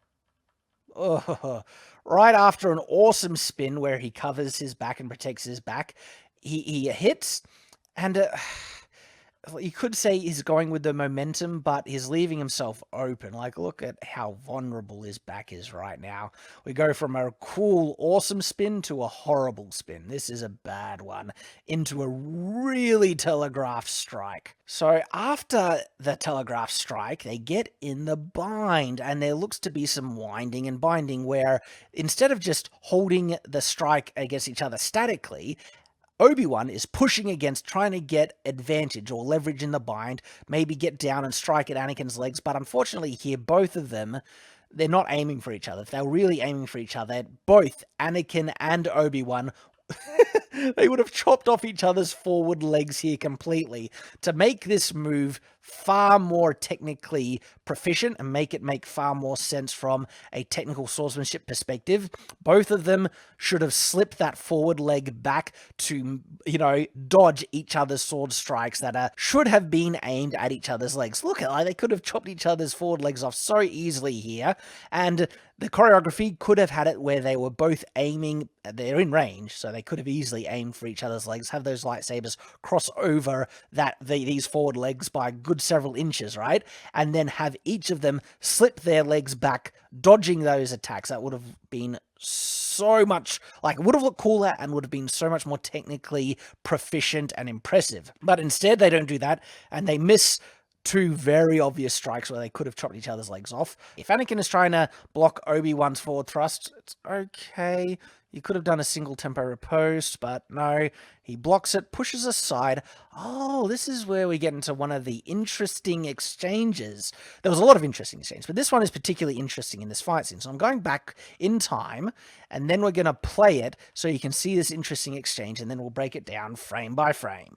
Oh, right after an awesome spin where he covers his back and protects his back, he hits, and you could say he's going with the momentum, but he's leaving himself open. Like, look at how vulnerable his back is right now. We go from a cool, awesome spin to a horrible spin. This is a bad one. Into a really telegraphed strike. So after the telegraph strike, they get in the bind, and there looks to be some winding and binding where instead of just holding the strike against each other statically, Obi-Wan is pushing against, trying to get advantage or leverage in the bind, maybe get down and strike at Anakin's legs, but unfortunately here, both of them, they're not aiming for each other. If they were really aiming for each other, both Anakin and Obi-Wan, they would have chopped off each other's forward legs here completely to make this move far more technically proficient and make it make far more sense from a technical swordsmanship perspective. Both of them should have slipped that forward leg back to, dodge each other's sword strikes that should have been aimed at each other's legs. Look at they could have chopped each other's forward legs off so easily here, and the choreography could have had it where they were both aiming, they're in range, so they could have easily aimed for each other's legs, have those lightsabers cross over these forward legs by a good several inches, right? And then have each of them slip their legs back, dodging those attacks. That would have been so much, it would have looked cooler and would have been so much more technically proficient and impressive. But instead, they don't do that, and they miss two very obvious strikes where they could have chopped each other's legs off. If Anakin is trying to block Obi-Wan's forward thrust, it's okay. You could have done a single tempo riposte, but no. He blocks it, pushes aside. Oh, this is where we get into one of the interesting exchanges. There was a lot of interesting exchanges, but this one is particularly interesting in this fight scene. So I'm going back in time, and then we're going to play it so you can see this interesting exchange, and then we'll break it down frame by frame.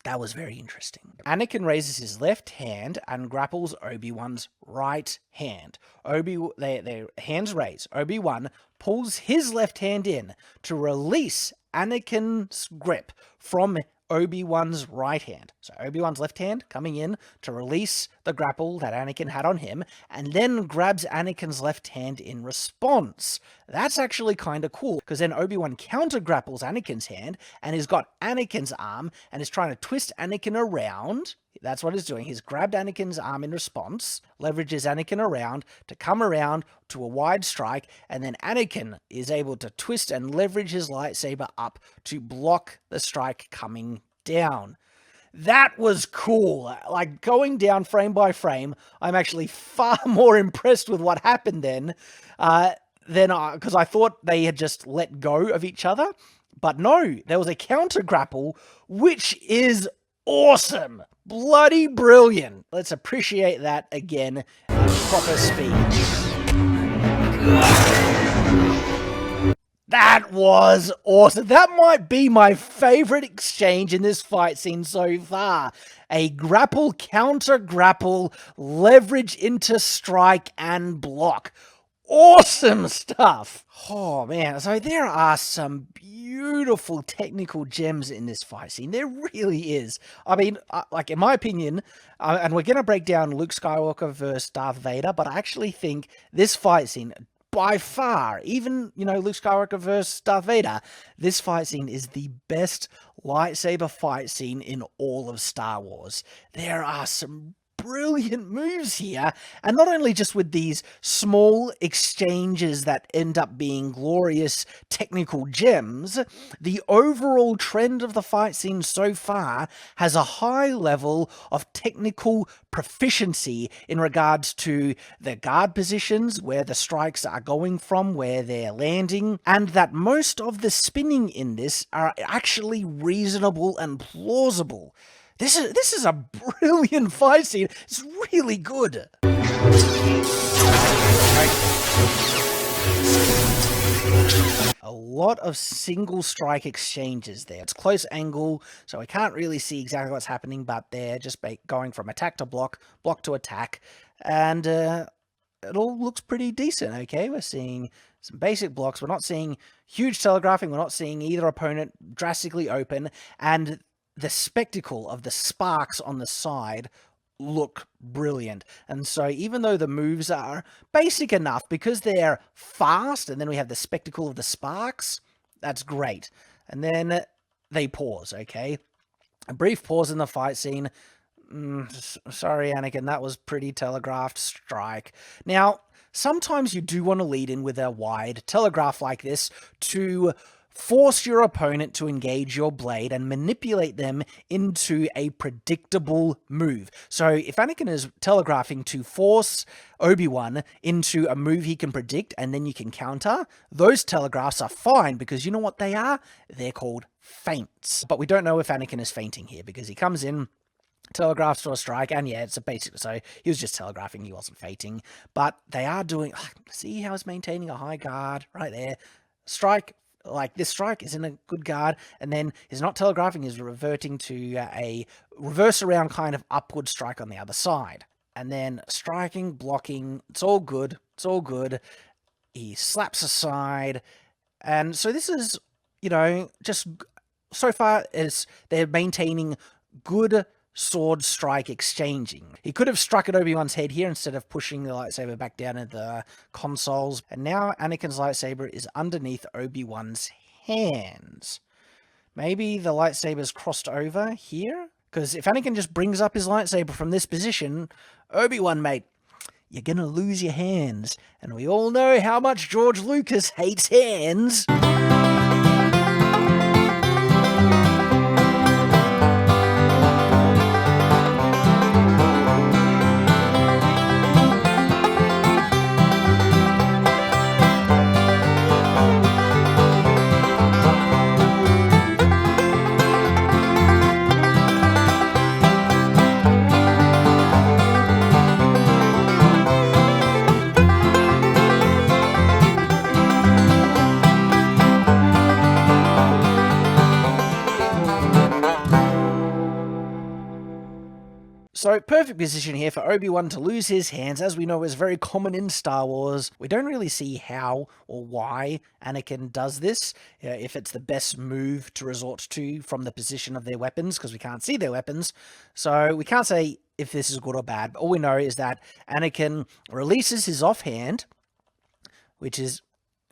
That was very interesting. Anakin raises his left hand and grapples Obi-Wan's right hand. Their hands raise. Obi-Wan pulls his left hand in to release Anakin's grip from Obi-Wan's right hand. So Obi-Wan's left hand coming in to release the grapple that Anakin had on him, and then grabs Anakin's left hand in response. That's actually kind of cool, because then Obi-Wan counter grapples Anakin's hand, and he's got Anakin's arm, and is trying to twist Anakin around. That's what he's doing. He's grabbed Anakin's arm in response, leverages Anakin around to come around to a wide strike, and then Anakin is able to twist and leverage his lightsaber up to block the strike coming down. That was cool. Like, going down frame by frame, I'm actually far more impressed with what happened then, because I thought they had just let go of each other. But no, there was a counter grapple, which is awesome. Bloody brilliant. Let's appreciate that again at proper speed. That was awesome. That might be my favorite exchange in this fight scene so far. A grapple, counter grapple, leverage into strike and block. Awesome stuff. Oh man, so there are some beautiful technical gems in this fight scene. There really is. I mean, like, in my opinion, and we're going to break down Luke Skywalker versus Darth Vader, but I actually think this fight scene, by far, even, Luke Skywalker versus Darth Vader, this fight scene is the best lightsaber fight scene in all of Star Wars. There are some brilliant moves here, and not only just with these small exchanges that end up being glorious technical gems, the overall trend of the fight scene so far has a high level of technical proficiency in regards to the guard positions, where the strikes are going from, where they're landing, and that most of the spinning in this are actually reasonable and plausible. This is a brilliant fight scene. It's really good. A lot of single strike exchanges there. It's close angle, so we can't really see exactly what's happening, but they're just going from attack to block, block to attack, and it all looks pretty decent, okay? We're seeing some basic blocks. We're not seeing huge telegraphing. We're not seeing either opponent drastically open, and the spectacle of the sparks on the side look brilliant. And so even though the moves are basic enough, because they're fast, and then we have the spectacle of the sparks, that's great. And then they pause, okay? A brief pause in the fight scene. Sorry, Anakin, that was pretty telegraphed strike. Now, sometimes you do want to lead in with a wide telegraph like this to force your opponent to engage your blade and manipulate them into a predictable move. So if Anakin is telegraphing to force Obi-Wan into a move he can predict and then you can counter, those telegraphs are fine, because you know what they are? They're called feints. But we don't know if Anakin is feinting here, because he comes in, telegraphs to a strike, and yeah, it's a basic, so he was just telegraphing, he wasn't feinting. But they are doing, see how he's maintaining a high guard right there. Strike, like this strike is in a good guard, and then he's not telegraphing, he's reverting to a reverse around kind of upward strike on the other side. And then striking, blocking, it's all good, it's all good. He slaps aside, and so this is, just so far as they're maintaining good sword strike exchanging. He could have struck at Obi-Wan's head here instead of pushing the lightsaber back down at the consoles. And now Anakin's lightsaber is underneath Obi-Wan's hands. Maybe the lightsaber's crossed over here? Because if Anakin just brings up his lightsaber from this position, Obi-Wan, mate, you're gonna lose your hands. And we all know how much George Lucas hates hands. So, perfect position here for Obi-Wan to lose his hands, as we know is very common in Star Wars. We don't really see how or why Anakin does this, if it's the best move to resort to from the position of their weapons, because we can't see their weapons. So, we can't say if this is good or bad. All we know is that Anakin releases his offhand, which is...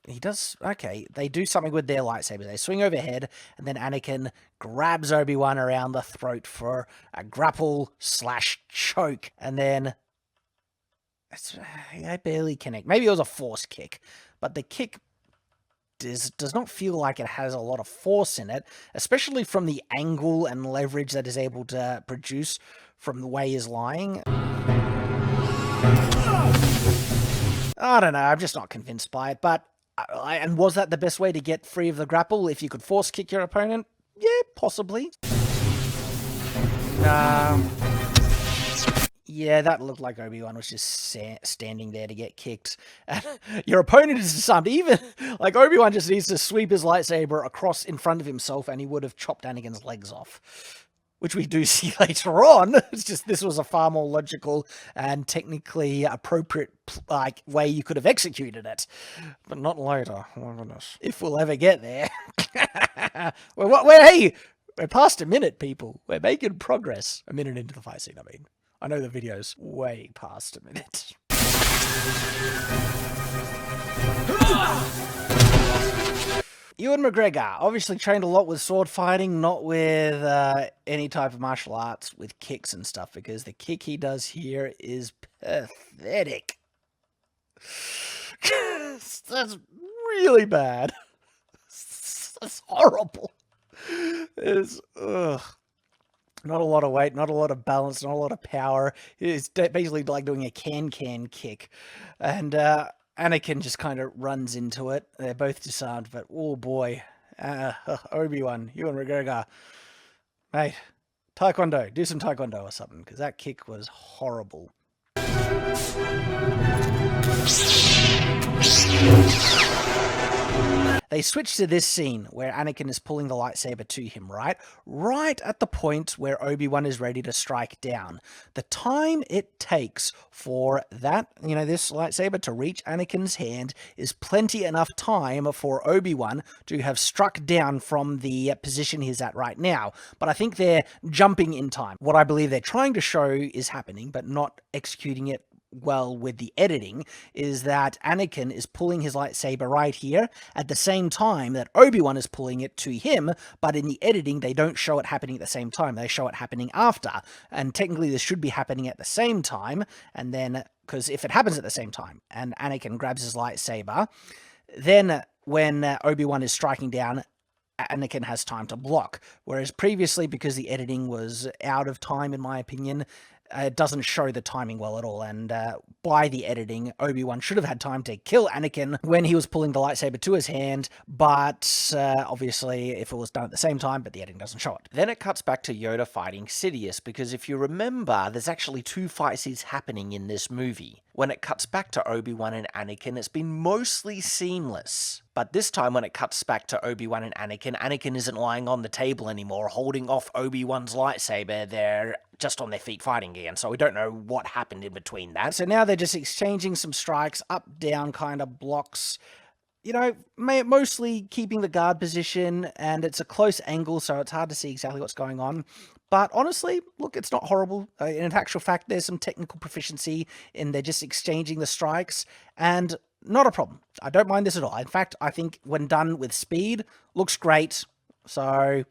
He does... Okay, they do something with their lightsaber. They swing overhead, and then Anakin grabs Obi-Wan around the throat for a grapple/choke, and then... I barely connect. Maybe it was a force kick, but the kick does not feel like it has a lot of force in it, especially from the angle and leverage that is able to produce from the way he's lying. I don't know, I'm just not convinced by it, but... and was that the best way to get free of the grapple? If you could force kick your opponent? Yeah, possibly. Yeah, that looked like Obi-Wan was just standing there to get kicked. Your opponent is disarmed. Even, like, Obi-Wan just needs to sweep his lightsaber across in front of himself and he would have chopped Anakin's legs off. Which we do see later on. It's just this was a far more logical and technically appropriate way you could have executed it. But not later. Oh my goodness. If we'll ever get there. Hey, we're past a minute, people. We're making progress. A minute into the fight scene, I mean. I know the video's way past a minute. Ewan McGregor obviously trained a lot with sword fighting, not with any type of martial arts with kicks and stuff, because the kick he does here is pathetic. That's really bad. That's horrible. It's not a lot of weight, not a lot of balance, not a lot of power. It's basically like doing a can-can kick. And Anakin just kind of runs into it. They're both disarmed, but oh boy. Obi-Wan, Ewan McGregor. Mate, Taekwondo. Do some Taekwondo or something, because that kick was horrible. They switch to this scene where Anakin is pulling the lightsaber to him, right? Right at the point where Obi-Wan is ready to strike down. The time it takes for that, this lightsaber to reach Anakin's hand is plenty enough time for Obi-Wan to have struck down from the position he's at right now. But I think they're jumping in time. What I believe they're trying to show is happening, but not executing it well with the editing, is that Anakin is pulling his lightsaber right here at the same time that Obi-Wan is pulling it to him, but in the editing they don't show it happening at the same time, they show it happening after, and technically this should be happening at the same time, and then, because if it happens at the same time, and Anakin grabs his lightsaber, then when Obi-Wan is striking down, Anakin has time to block, whereas previously, because the editing was out of time in my opinion, it doesn't show the timing well at all, and by the editing, Obi-Wan should have had time to kill Anakin when he was pulling the lightsaber to his hand, but obviously if it was done at the same time, but the editing doesn't show it. Then it cuts back to Yoda fighting Sidious, because if you remember, there's actually two fight scenes happening in this movie. When it cuts back to Obi-Wan and Anakin, it's been mostly seamless. But this time when it cuts back to Obi-Wan and Anakin isn't lying on the table anymore, holding off Obi-Wan's lightsaber. They're just on their feet fighting again, so we don't know what happened in between that. So now they're just exchanging some strikes, up, down kind of blocks. Mostly keeping the guard position, and it's a close angle, so it's hard to see exactly what's going on. But honestly, look, it's not horrible. In actual fact, there's some technical proficiency in they're just exchanging the strikes, and not a problem. I don't mind this at all. In fact, I think when done with speed, looks great. So,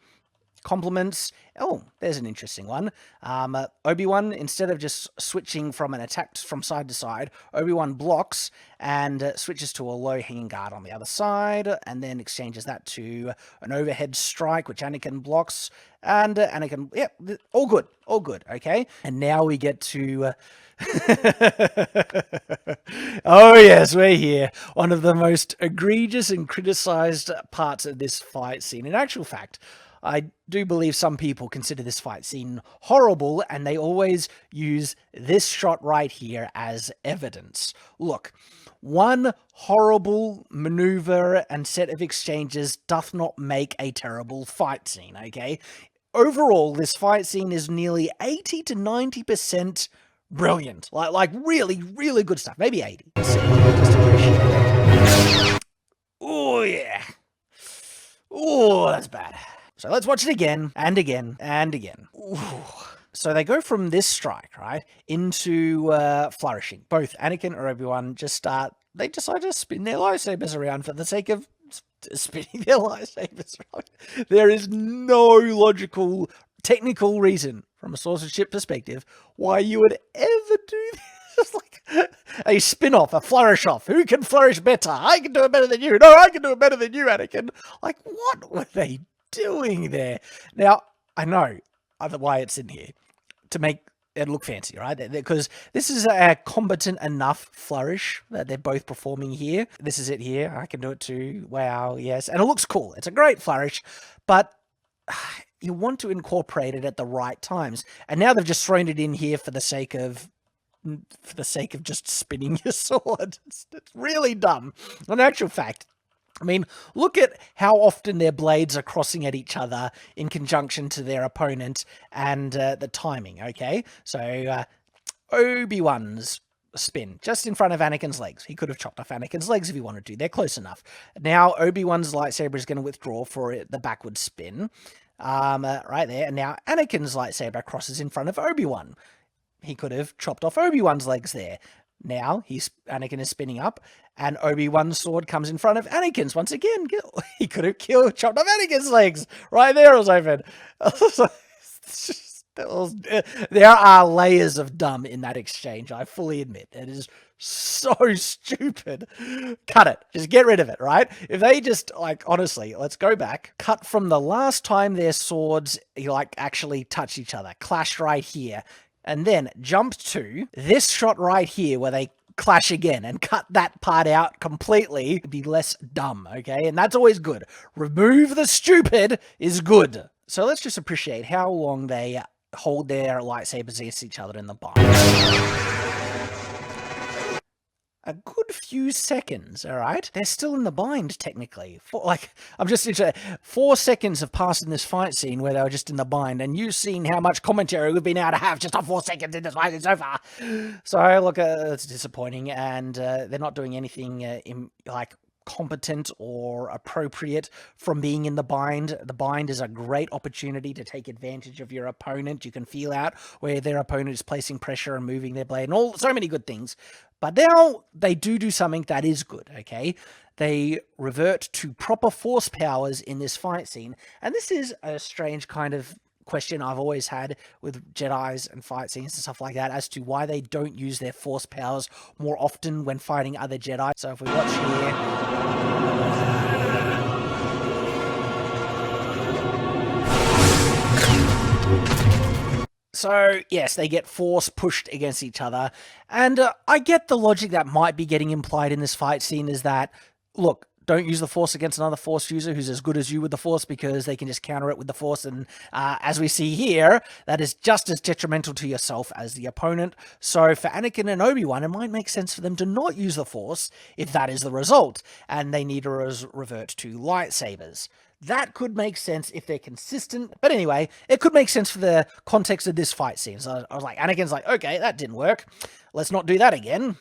compliments. Oh, there's an interesting one. Obi-Wan, instead of just switching from an attack from side to side, Obi-Wan blocks and switches to a low hanging guard on the other side, and then exchanges that to an overhead strike, which Anakin blocks, and Anakin, all good, okay? And now we get to... Oh yes, we're here. One of the most egregious and criticized parts of this fight scene. In actual fact, I do believe some people consider this fight scene horrible, and they always use this shot right here as evidence. Look, one horrible maneuver and set of exchanges doth not make a terrible fight scene, okay? overall, this fight scene is nearly 80 to 90% brilliant. Like really, really good stuff. Maybe 80. Just appreciate it. Oh, yeah. Oh, that's bad. So let's watch it again, and again, and again. Ooh. So they go from this strike, right, into flourishing. Both Anakin or Obi-Wan they decide to spin their lightsabers around for the sake of spinning their lightsabers around. There is no logical, technical reason, from a sorcership perspective, why you would ever do this. It's like a spin-off, a flourish-off. Who can flourish better? I can do it better than you. No, I can do it better than you, Anakin. Like, what were they doing there? Now, I know why it's in here, to make it look fancy, right? Because this is a competent enough flourish that they're both performing here. This is it here. I can do it too. Wow, yes. And it looks cool. It's a great flourish, but you want to incorporate it at the right times. And now they've just thrown it in here for the sake of just spinning your sword. It's really dumb. In actual fact, I mean, look at how often their blades are crossing at each other in conjunction to their opponent and the timing, okay? So, Obi-Wan's spin just in front of Anakin's legs. He could have chopped off Anakin's legs if he wanted to. They're close enough. Now, Obi-Wan's lightsaber is going to withdraw for the backward spin. Right there. And now Anakin's lightsaber crosses in front of Obi-Wan. He could have chopped off Obi-Wan's legs there. Now, Anakin is spinning up, and Obi-Wan's sword comes in front of Anakin's. Once again, he could have chopped off Anakin's legs. Right there, it was open. There are layers of dumb in that exchange, I fully admit. It is so stupid. Cut it. Just get rid of it, right? If they just, honestly, let's go back. Cut from the last time their swords, actually touched each other. Clashed right here. And then jump to this shot right here where they clash again and cut that part out completely. It'd be less dumb, okay? And that's always good. Remove the stupid is good. So let's just appreciate how long they hold their lightsabers against each other in the bind. A good few seconds, all right? They're still in the bind, technically. I'm just interested. 4 seconds have passed in this fight scene where they were just in the bind, and you've seen how much commentary we've been able to have just on 4 seconds in this fight so far. So, look, it's disappointing, and they're not doing anything competent or appropriate from being in the bind. The bind is a great opportunity to take advantage of your opponent. You can feel out where their opponent is placing pressure and moving their blade and so many good things. But now they do something that is good, okay? They revert to proper force powers in this fight scene. And this is a strange kind of question I've always had with Jedis and fight scenes and stuff like that as to why they don't use their force powers more often when fighting other Jedi. So if we watch here... So, yes, they get force pushed against each other, and I get the logic that might be getting implied in this fight scene is that, look, don't use the Force against another Force user who's as good as you with the Force because they can just counter it with the Force, and as we see here, that is just as detrimental to yourself as the opponent. So for Anakin and Obi-Wan, it might make sense for them to not use the Force if that is the result, and they need to revert to lightsabers. That could make sense if they're consistent. But anyway, it could make sense for the context of this fight scene. So I was like, Anakin's like, okay, that didn't work. Let's not do that again.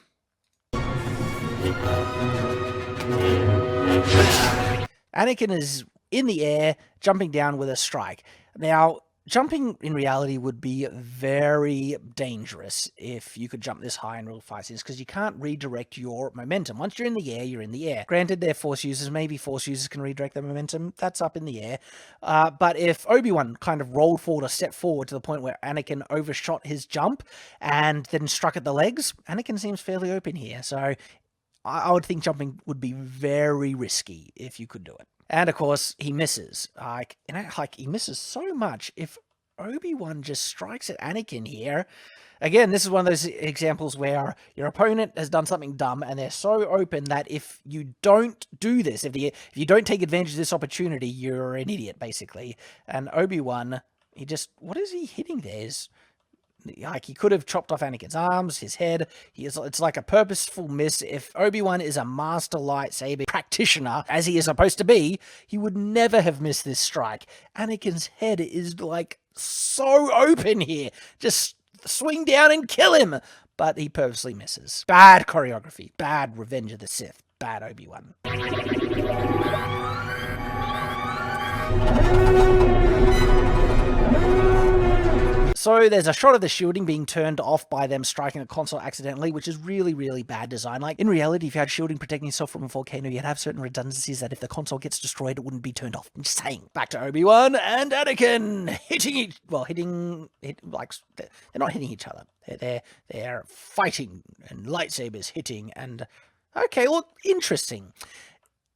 Anakin is in the air, jumping down with a strike. Now, jumping in reality would be very dangerous if you could jump this high in real fight scenes because you can't redirect your momentum. Once you're in the air, you're in the air. Granted, they're Force users. Maybe Force users can redirect their momentum. That's up in the air. But if Obi-Wan kind of rolled forward or stepped forward to the point where Anakin overshot his jump and then struck at the legs, Anakin seems fairly open here. So I would think jumping would be very risky if you could do it. And of course, he misses. He misses so much. If Obi-Wan just strikes at Anakin here, again, this is one of those examples where your opponent has done something dumb, and they're so open that if you don't do this, if you don't take advantage of this opportunity, you're an idiot, basically. And Obi-Wan, what is he hitting there? Like, he could have chopped off Anakin's arms, his head. It's like a purposeful miss. If Obi-Wan is a master lightsaber practitioner, as he is supposed to be, he would never have missed this strike. Anakin's head is, like, so open here. Just swing down and kill him. But he purposely misses. Bad choreography. Bad Revenge of the Sith. Bad Obi-Wan. So there's a shot of the shielding being turned off by them striking a console accidentally, which is really, really bad design. Like, in reality, if you had shielding protecting yourself from a volcano, you'd have certain redundancies that if the console gets destroyed, it wouldn't be turned off. I'm just saying. Back to Obi-Wan and Anakin they're not hitting each other. They're fighting and lightsabers hitting and, okay, look, interesting.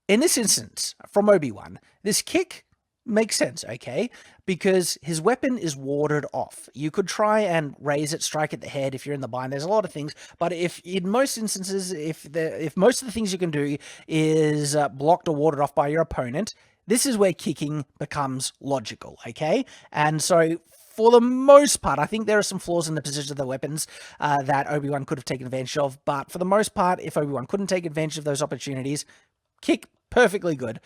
In this instance, from Obi-Wan, this kick makes sense, okay? Because his weapon is warded off. You could try and raise it, strike at the head if you're in the bind. There's a lot of things, but if in most instances, if most of the things you can do is blocked or warded off by your opponent, this is where kicking becomes logical, okay? And so for the most part, I think there are some flaws in the position of the weapons that Obi-Wan could have taken advantage of, but for the most part, if Obi-Wan couldn't take advantage of those opportunities, kick, perfectly good.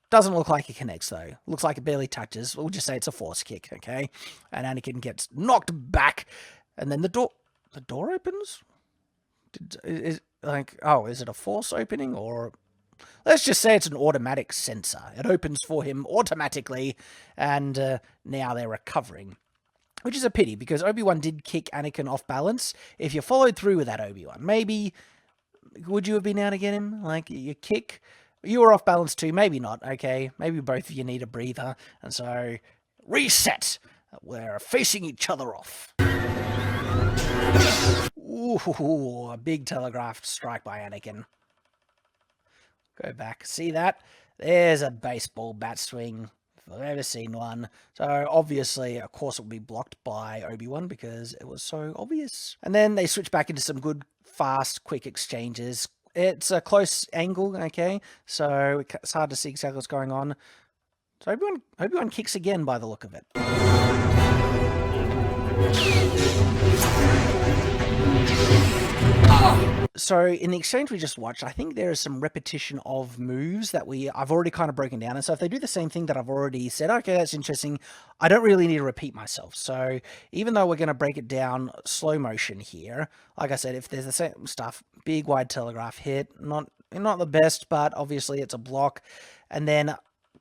Doesn't look like it connects, though. Looks like it barely touches. We'll just say it's a force kick, okay? And Anakin gets knocked back, and then the door opens? Is it a force opening, or... Let's just say it's an automatic sensor. It opens for him automatically, and now they're recovering. Which is a pity, because Obi-Wan did kick Anakin off balance. If you followed through with that, Obi-Wan, maybe... Would you have been able to get him? Like, you kick... You were off balance too, maybe not, okay? Maybe both of you need a breather, and so, reset! We're facing each other off. Ooh, a big telegraphed strike by Anakin. Go back, see that? There's a baseball bat swing, if I've ever seen one. So, obviously, of course, it will be blocked by Obi-Wan, because it was so obvious. And then they switch back into some good, fast, quick exchanges. It's a close angle, okay? So it's hard to see exactly what's going on. So Obi-Wan kicks again by the look of it. So in the exchange we just watched, I think there is some repetition of moves that I've already kind of broken down. And so if they do the same thing that I've already said, okay, that's interesting, I don't really need to repeat myself. So even though we're going to break it down slow motion here, like I said, if there's the same stuff, big wide telegraph hit, not the best, but obviously it's a block. And then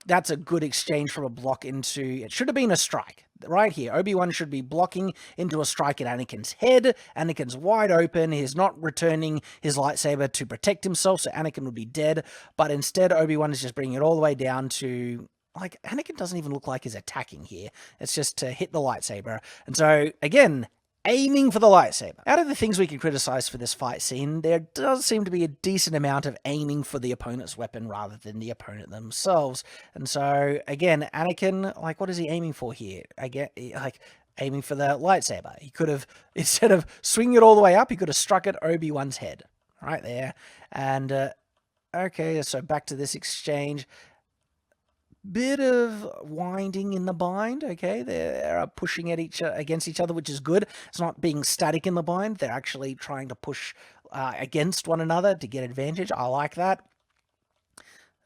that's a good exchange from a block into, it should have been a strike. Right here, Obi-Wan should be blocking into a strike at Anakin's head. Anakin's wide open. He's not returning his lightsaber to protect himself, so Anakin would be dead. But instead, Obi-Wan is just bringing it all the way down to... Like, Anakin doesn't even look like he's attacking here. It's just to hit the lightsaber. And so, again... aiming for the lightsaber. Out of the things we can criticize for this fight scene, there does seem to be a decent amount of aiming for the opponent's weapon rather than the opponent themselves. And so, again, Anakin, like, what is he aiming for here? Aiming for the lightsaber. He could have, instead of swinging it all the way up, he could have struck at Obi-Wan's head. Right there. And, okay, so back to this exchange. Bit of winding in the bind, okay? They're pushing at against each other, which is good. It's not being static in the bind. They're actually trying to push against one another to get advantage. I like that.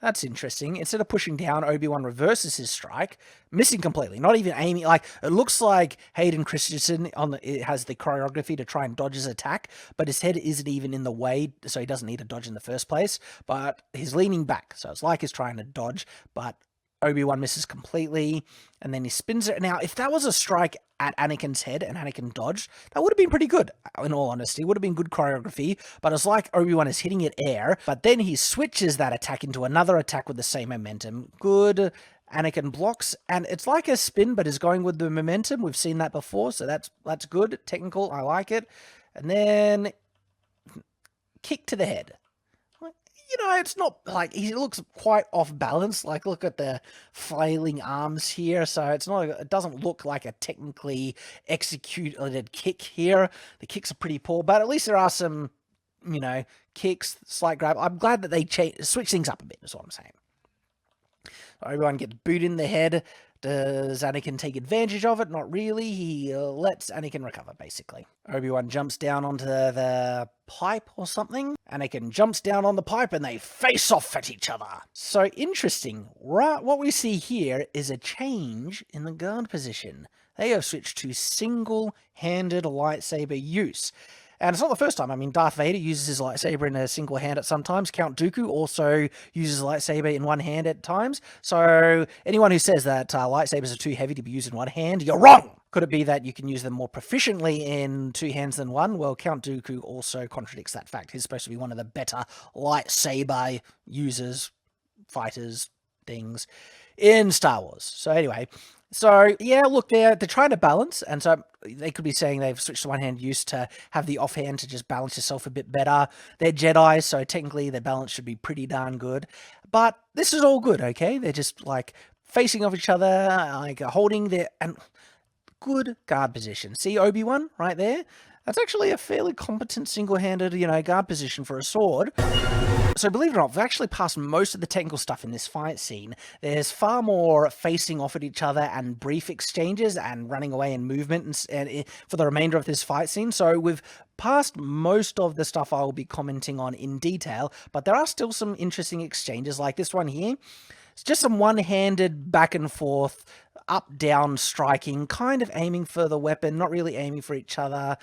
That's interesting. Instead of pushing down, Obi-Wan reverses his strike, missing completely, not even aiming. Like, it looks like Hayden Christensen it has the choreography to try and dodge his attack, but his head isn't even in the way, so he doesn't need to dodge in the first place. But he's leaning back, so it's like he's trying to dodge, but Obi-Wan misses completely, and then he spins it. Now, if that was a strike at Anakin's head and Anakin dodged, that would have been pretty good, in all honesty. It would have been good choreography, but it's like Obi-Wan is hitting it air, but then he switches that attack into another attack with the same momentum. Good. Anakin blocks, and it's like a spin, but is going with the momentum. We've seen that before, so that's good. Technical, I like it. And then kick to the head. You know, it's not like he looks quite off balance. Like, look at the flailing arms here. So it doesn't look like a technically executed kick here. The kicks are pretty poor, but at least there are some, you know, kicks, slight grab. I'm glad that they switch things up a bit, is what I'm saying. Obi-Wan gets booted in the head. Does Anakin take advantage of it? Not really. He lets Anakin recover, basically. Obi-Wan jumps down onto the pipe or something. Anakin jumps down on the pipe and they face off at each other. So interesting. Right, what we see here is a change in the guard position. They have switched to single-handed lightsaber use. And it's not the first time. I mean, Darth Vader uses his lightsaber in a single hand at some times. Count Dooku also uses a lightsaber in one hand at times. So anyone who says that lightsabers are too heavy to be used in one hand, you're wrong! Could it be that you can use them more proficiently in two hands than one? Well, Count Dooku also contradicts that fact. He's supposed to be one of the better lightsaber users, fighters, things in Star Wars. So anyway, so yeah, look, they're trying to balance, and so they could be saying they've switched to one-hand use to have the offhand to just balance yourself a bit better. They're Jedi, so technically their balance should be pretty darn good. But this is all good, okay? They're just like facing off each other, like holding their and good guard position. See Obi-Wan right there? That's actually a fairly competent single-handed, guard position for a sword. So believe it or not, we've actually passed most of the technical stuff in this fight scene. There's far more facing off at each other and brief exchanges and running away and movement and for the remainder of this fight scene. So we've passed most of the stuff I will be commenting on in detail, but there are still some interesting exchanges like this one here. It's just some one-handed back and forth, up-down striking, kind of aiming for the weapon, not really aiming for each other.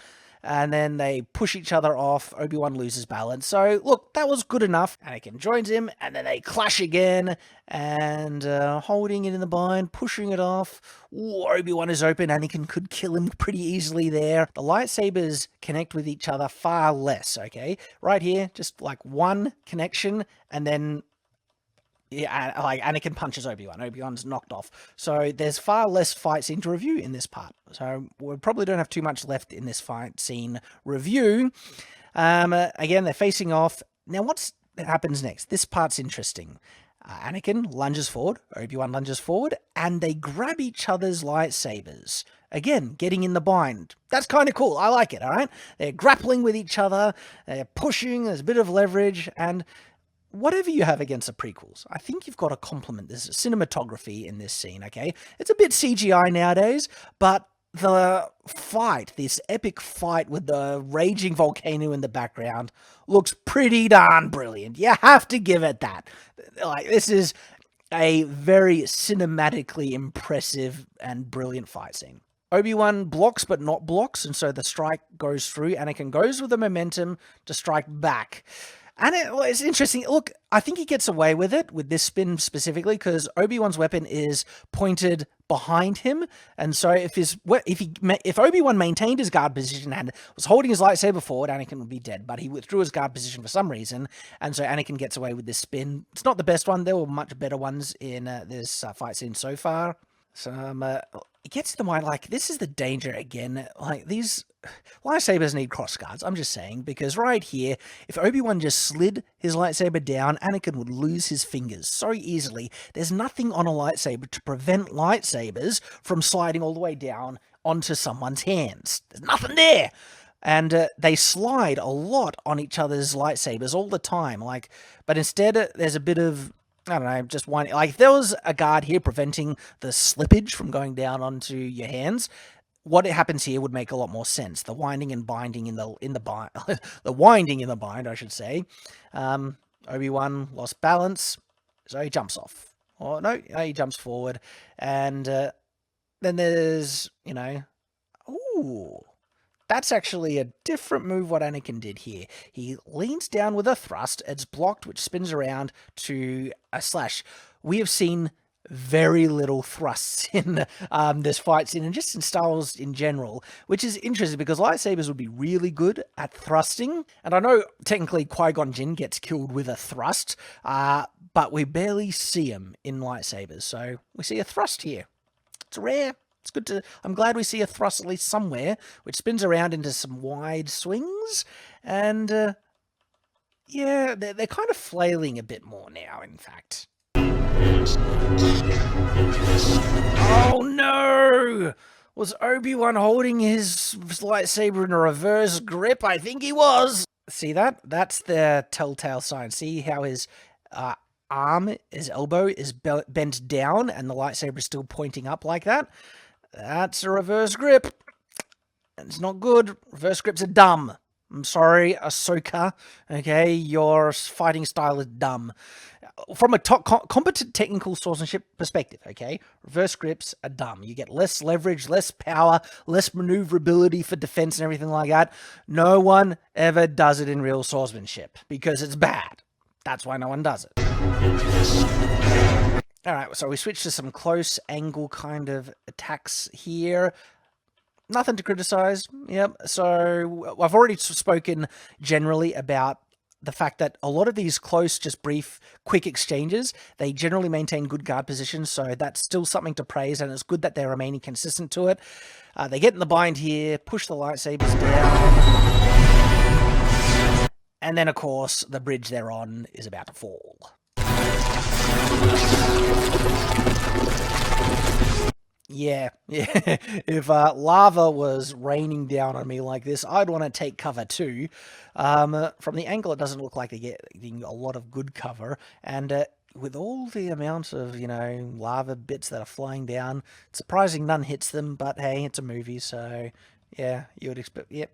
And then they push each other off. Obi-Wan loses balance. So, look, that was good enough. Anakin joins him, and then they clash again. And holding it in the bind, pushing it off. Ooh, Obi-Wan is open. Anakin could kill him pretty easily there. The lightsabers connect with each other far less, okay? Right here, just like one connection, and then yeah, like Anakin punches Obi-Wan. Obi-Wan's knocked off. So there's far less fight scene to review in this part. So we probably don't have too much left in this fight scene review. Again, they're facing off. Now, what happens next? This part's interesting. Anakin lunges forward. Obi-Wan lunges forward. And they grab each other's lightsabers. Again, getting in the bind. That's kind of cool. I like it, all right? They're grappling with each other. They're pushing. There's a bit of leverage. And whatever you have against the prequels, I think you've got to compliment this cinematography in this scene, okay? It's a bit CGI nowadays, but the fight, this epic fight with the raging volcano in the background, looks pretty darn brilliant. You have to give it that. Like, this is a very cinematically impressive and brilliant fight scene. Obi-Wan blocks but not blocks, and so the strike goes through. Anakin goes with the momentum to strike back. And it's interesting. Look, I think he gets away with it, with this spin specifically, because Obi-Wan's weapon is pointed behind him. And so if Obi-Wan maintained his guard position and was holding his lightsaber forward, Anakin would be dead. But he withdrew his guard position for some reason, and so Anakin gets away with this spin. It's not the best one. There were much better ones in this fight scene so far. So it gets to the mind, like, this is the danger again. Like, these lightsabers need cross guards, I'm just saying, because right here, if Obi-Wan just slid his lightsaber down, Anakin would lose his fingers so easily. There's nothing on a lightsaber to prevent lightsabers from sliding all the way down onto someone's hands. There's nothing there. And they slide a lot on each other's lightsabers all the time. Like, but instead, there's a bit of, I don't know, just one. Like, if there was a guard here preventing the slippage from going down onto your hands, what happens here would make a lot more sense. The winding and binding in the bind, the winding in the bind, I should say. Obi-Wan lost balance, so he jumps off. Or no, he jumps forward, and then there's, ooh. That's actually a different move what Anakin did here. He leans down with a thrust. It's blocked, which spins around to a slash. We have seen very little thrusts in this fight scene and just in Star Wars in general, which is interesting because lightsabers would be really good at thrusting. And I know technically Qui-Gon Jinn gets killed with a thrust, but we barely see him in lightsabers. So we see a thrust here. It's rare. It's good to, I'm glad we see a thrust at least somewhere, which spins around into some wide swings. And yeah, they're kind of flailing a bit more now, in fact. Oh no! Was Obi-Wan holding his lightsaber in a reverse grip? I think he was. See that? That's the telltale sign. See how his arm, his elbow is bent down and the lightsaber is still pointing up like that, that's a reverse grip. It's not good. Reverse grips are dumb. I'm sorry, Ahsoka. Okay, your fighting style is dumb. From a competent technical swordsmanship perspective, okay, reverse grips are dumb. You get less leverage, less power, less maneuverability for defense and everything like that. No one ever does it in real swordsmanship because it's bad. That's why no one does it. Alright, so we switch to some close angle kind of attacks here. Nothing to criticize. Yep. So I've already spoken generally about the fact that a lot of these close, just brief, quick exchanges, they generally maintain good guard positions. So that's still something to praise, and it's good that they're remaining consistent to it. They get in the bind here, push the lightsabers down. And then, of course, the bridge they're on is about to fall. Yeah. If lava was raining down on me like this, I'd want to take cover too. From the angle, it doesn't look like they're getting a lot of good cover. And with all the amount of, lava bits that are flying down, it's surprising none hits them. But hey, it's a movie, so yeah, you would expect, yep.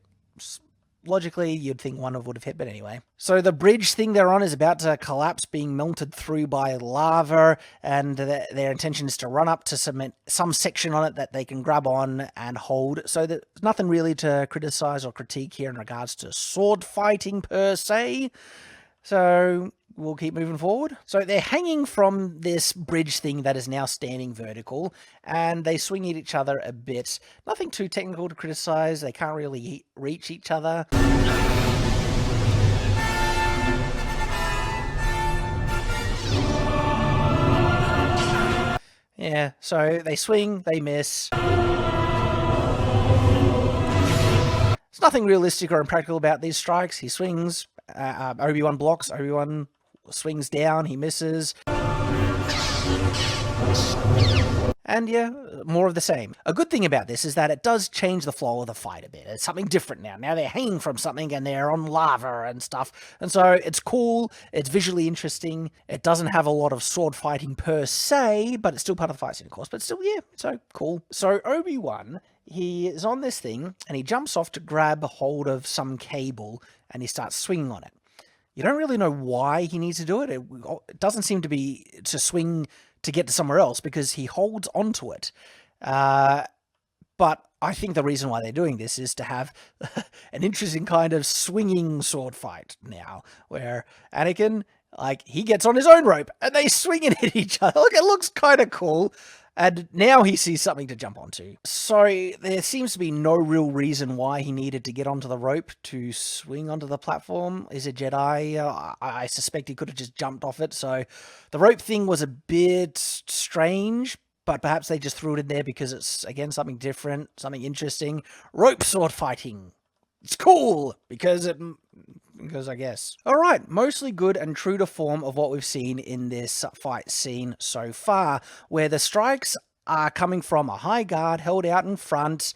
Logically, you'd think one would have hit, but anyway. So the bridge thing they're on is about to collapse, being melted through by lava, and their intention is to run up to some section on it that they can grab on and hold. So there's nothing really to criticize or critique here in regards to sword fighting per se. So we'll keep moving forward. So they're hanging from this bridge thing that is now standing vertical, and they swing at each other a bit. Nothing too technical to criticize. They can't really reach each other. Yeah, so they swing, they miss. There's nothing realistic or impractical about these strikes. He swings, Obi-Wan blocks, Obi-Wan swings down, he misses. And yeah, more of the same. A good thing about this is that it does change the flow of the fight a bit. It's something different now. Now they're hanging from something and they're on lava and stuff. And so it's cool, it's visually interesting. It doesn't have a lot of sword fighting per se, but it's still part of the fight scene, of course. But still, yeah, so cool. So Obi-Wan, he is on this thing and he jumps off to grab hold of some cable and he starts swinging on it. You don't really know why he needs to do it. It doesn't seem to be to swing to get to somewhere else because he holds onto it. But I think the reason why they're doing this is to have an interesting kind of swinging sword fight now, where Anakin, he gets on his own rope and they swing it at each other. Look, it looks kind of cool. And now he sees something to jump onto. So there seems to be no real reason why he needed to get onto the rope to swing onto the platform. He's a Jedi. I suspect he could have just jumped off it. So the rope thing was a bit strange, but perhaps they just threw it in there because it's, again, something different, something interesting. Rope sword fighting. It's cool because I guess. All right, mostly good and true to form of what we've seen in this fight scene so far, where the strikes are coming from a high guard held out in front.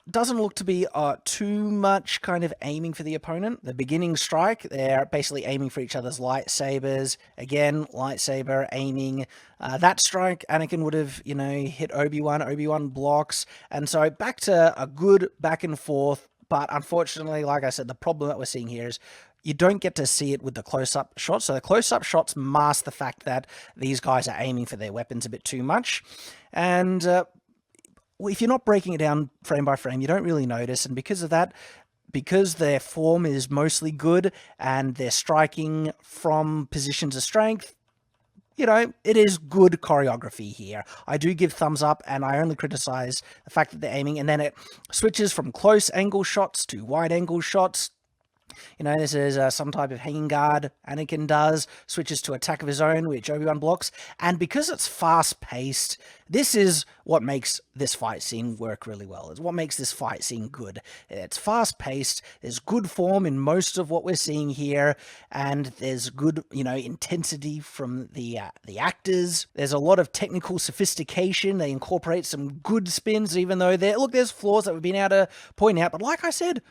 Doesn't look to be too much kind of aiming for the opponent. The beginning strike, they're basically aiming for each other's lightsabers. Again, lightsaber aiming. That strike, Anakin would have, hit Obi-Wan. Obi-Wan blocks. And so back to a good back and forth. But unfortunately, like I said, the problem that we're seeing here is you don't get to see it with the close-up shots. So the close-up shots mask the fact that these guys are aiming for their weapons a bit too much. And if you're not breaking it down frame by frame, you don't really notice. And because of that, because their form is mostly good and they're striking from positions of strength, it is good choreography here. I do give thumbs up, and I only criticize the fact that they're aiming, and then it switches from close angle shots to wide angle shots. This is some type of hanging guard Anakin does, switches to attack of his own, which Obi-Wan blocks, and because it's fast-paced, this is what makes this fight scene work really well. It's what makes this fight scene good. It's fast-paced, there's good form in most of what we're seeing here, and there's good, intensity from the actors. There's a lot of technical sophistication. They incorporate some good spins, even though there's flaws that we've been able to point out, but like I said,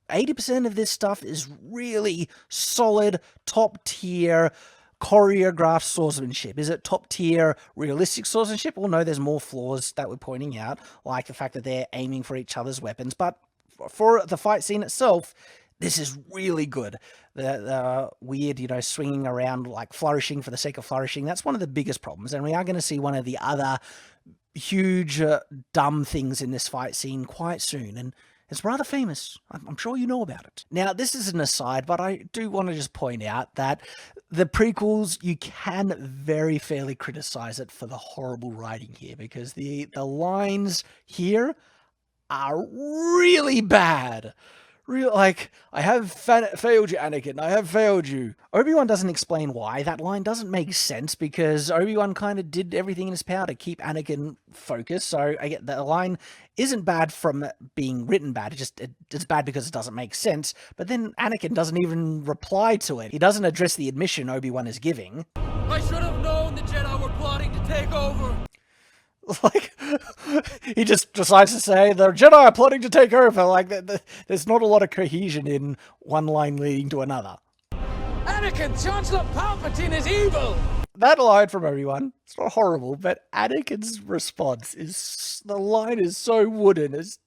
80% of this stuff is really solid, top tier, choreographed swordsmanship? Is it top tier realistic swordsmanship? Well, no, there's more flaws that we're pointing out, like the fact that they're aiming for each other's weapons. But for the fight scene itself, this is really good. The weird, swinging around, like flourishing for the sake of flourishing, that's one of the biggest problems. And we are going to see one of the other huge, dumb things in this fight scene quite soon. And it's rather famous. I'm sure you know about it. Now, this is an aside, but I do want to just point out that the prequels, you can very fairly criticize it for the horrible writing here, because the lines here are really bad. Like, I have failed you, Anakin. I have failed you. Obi-Wan doesn't explain why. That line doesn't make sense, because Obi-Wan kind of did everything in his power to keep Anakin focused. So I get the line isn't bad from being written bad. It's bad because it doesn't make sense. But then Anakin doesn't even reply to it. He doesn't address the admission Obi-Wan is giving. I should have known the Jedi were plotting to take over. Like, he just decides to say, the Jedi are plotting to take over. Like, there's not a lot of cohesion in one line leading to another. Anakin, Chancellor Palpatine is evil! That line from Obi-Wan, it's not horrible, but Anakin's response is, the line is so wooden. It's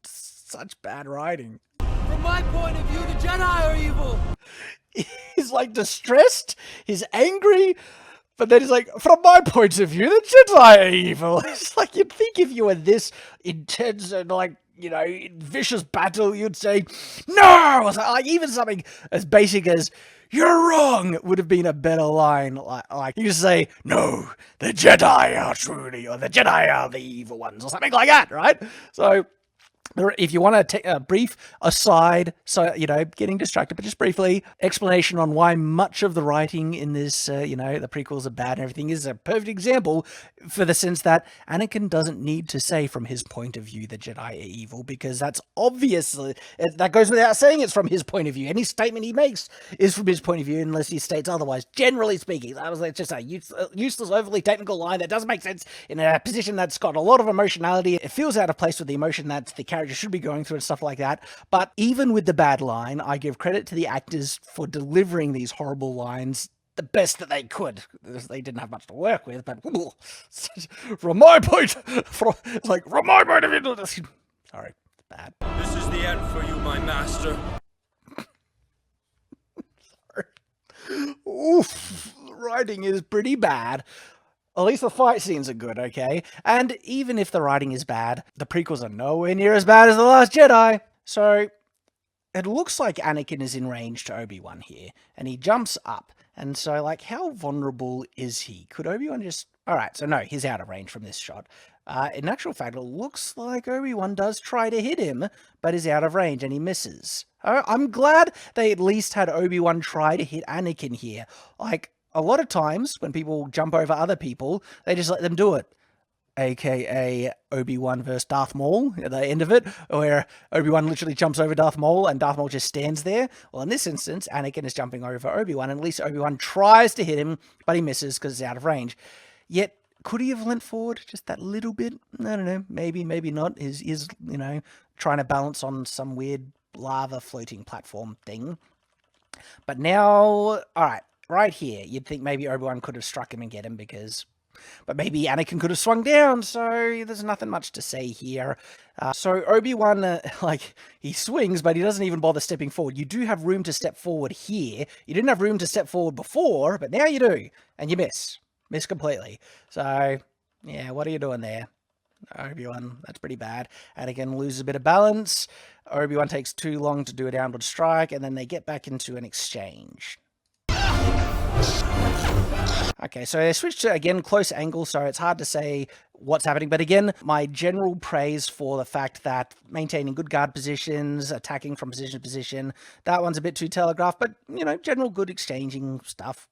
such bad writing. From my point of view, the Jedi are evil! He's, like, distressed, he's angry, but then he's like, from my point of view, the Jedi are evil. It's like, you'd think if you were this intense and, like, in vicious battle, you'd say, no! Like, even something as basic as, you're wrong, would have been a better line. Like you say, no, the Jedi are truly, or the Jedi are the evil ones, or something like that, right? So, if you want to take a brief aside, so, getting distracted, but just briefly, explanation on why much of the writing in this, the prequels are bad and everything is a perfect example for the sense that Anakin doesn't need to say from his point of view the Jedi are evil, because that's obviously, that goes without saying it's from his point of view. Any statement he makes is from his point of view, unless he states otherwise. Generally speaking, that was just a useless, overly technical line that doesn't make sense in a position that's got a lot of emotionality. It feels out of place with the emotion that the character should be going through and stuff like that. But even with the bad line, I give credit to the actors for delivering these horrible lines the best that they could. They didn't have much to work with, but from my point of view, sorry, it's bad. This is the end for you, my master. Sorry. Oof, the writing is pretty bad. At least the fight scenes are good, okay? And even if the writing is bad, the prequels are nowhere near as bad as The Last Jedi. So, it looks like Anakin is in range to Obi-Wan here, and he jumps up. And so, like, how vulnerable is he? Could Obi-Wan just... Alright, so no, he's out of range from this shot. In actual fact, it looks like Obi-Wan does try to hit him, but is out of range, and he misses. I'm glad they at least had Obi-Wan try to hit Anakin here. Like, a lot of times, when people jump over other people, they just let them do it. AKA Obi-Wan versus Darth Maul at the end of it, where Obi-Wan literally jumps over Darth Maul and Darth Maul just stands there. Well, in this instance, Anakin is jumping over Obi-Wan, and at least Obi-Wan tries to hit him, but he misses because it's out of range. Yet, could he have leant forward just that little bit? I don't know. Maybe, maybe not. He's trying to balance on some weird lava floating platform thing. But now, alright. Right here, you'd think maybe Obi-Wan could have struck him and get him but maybe Anakin could have swung down, so there's nothing much to say here. So Obi-Wan, he swings, but he doesn't even bother stepping forward. You do have room to step forward here. You didn't have room to step forward before, but now you do, and you miss. Miss completely. So, yeah, what are you doing there? Obi-Wan, that's pretty bad. Anakin loses a bit of balance. Obi-Wan takes too long to do a downward strike, and then they get back into an exchange. Okay, so they switched to, again, close angle, so it's hard to say what's happening. But again, my general praise for the fact that maintaining good guard positions, attacking from position to position, that one's a bit too telegraphed, but, general good exchanging stuff.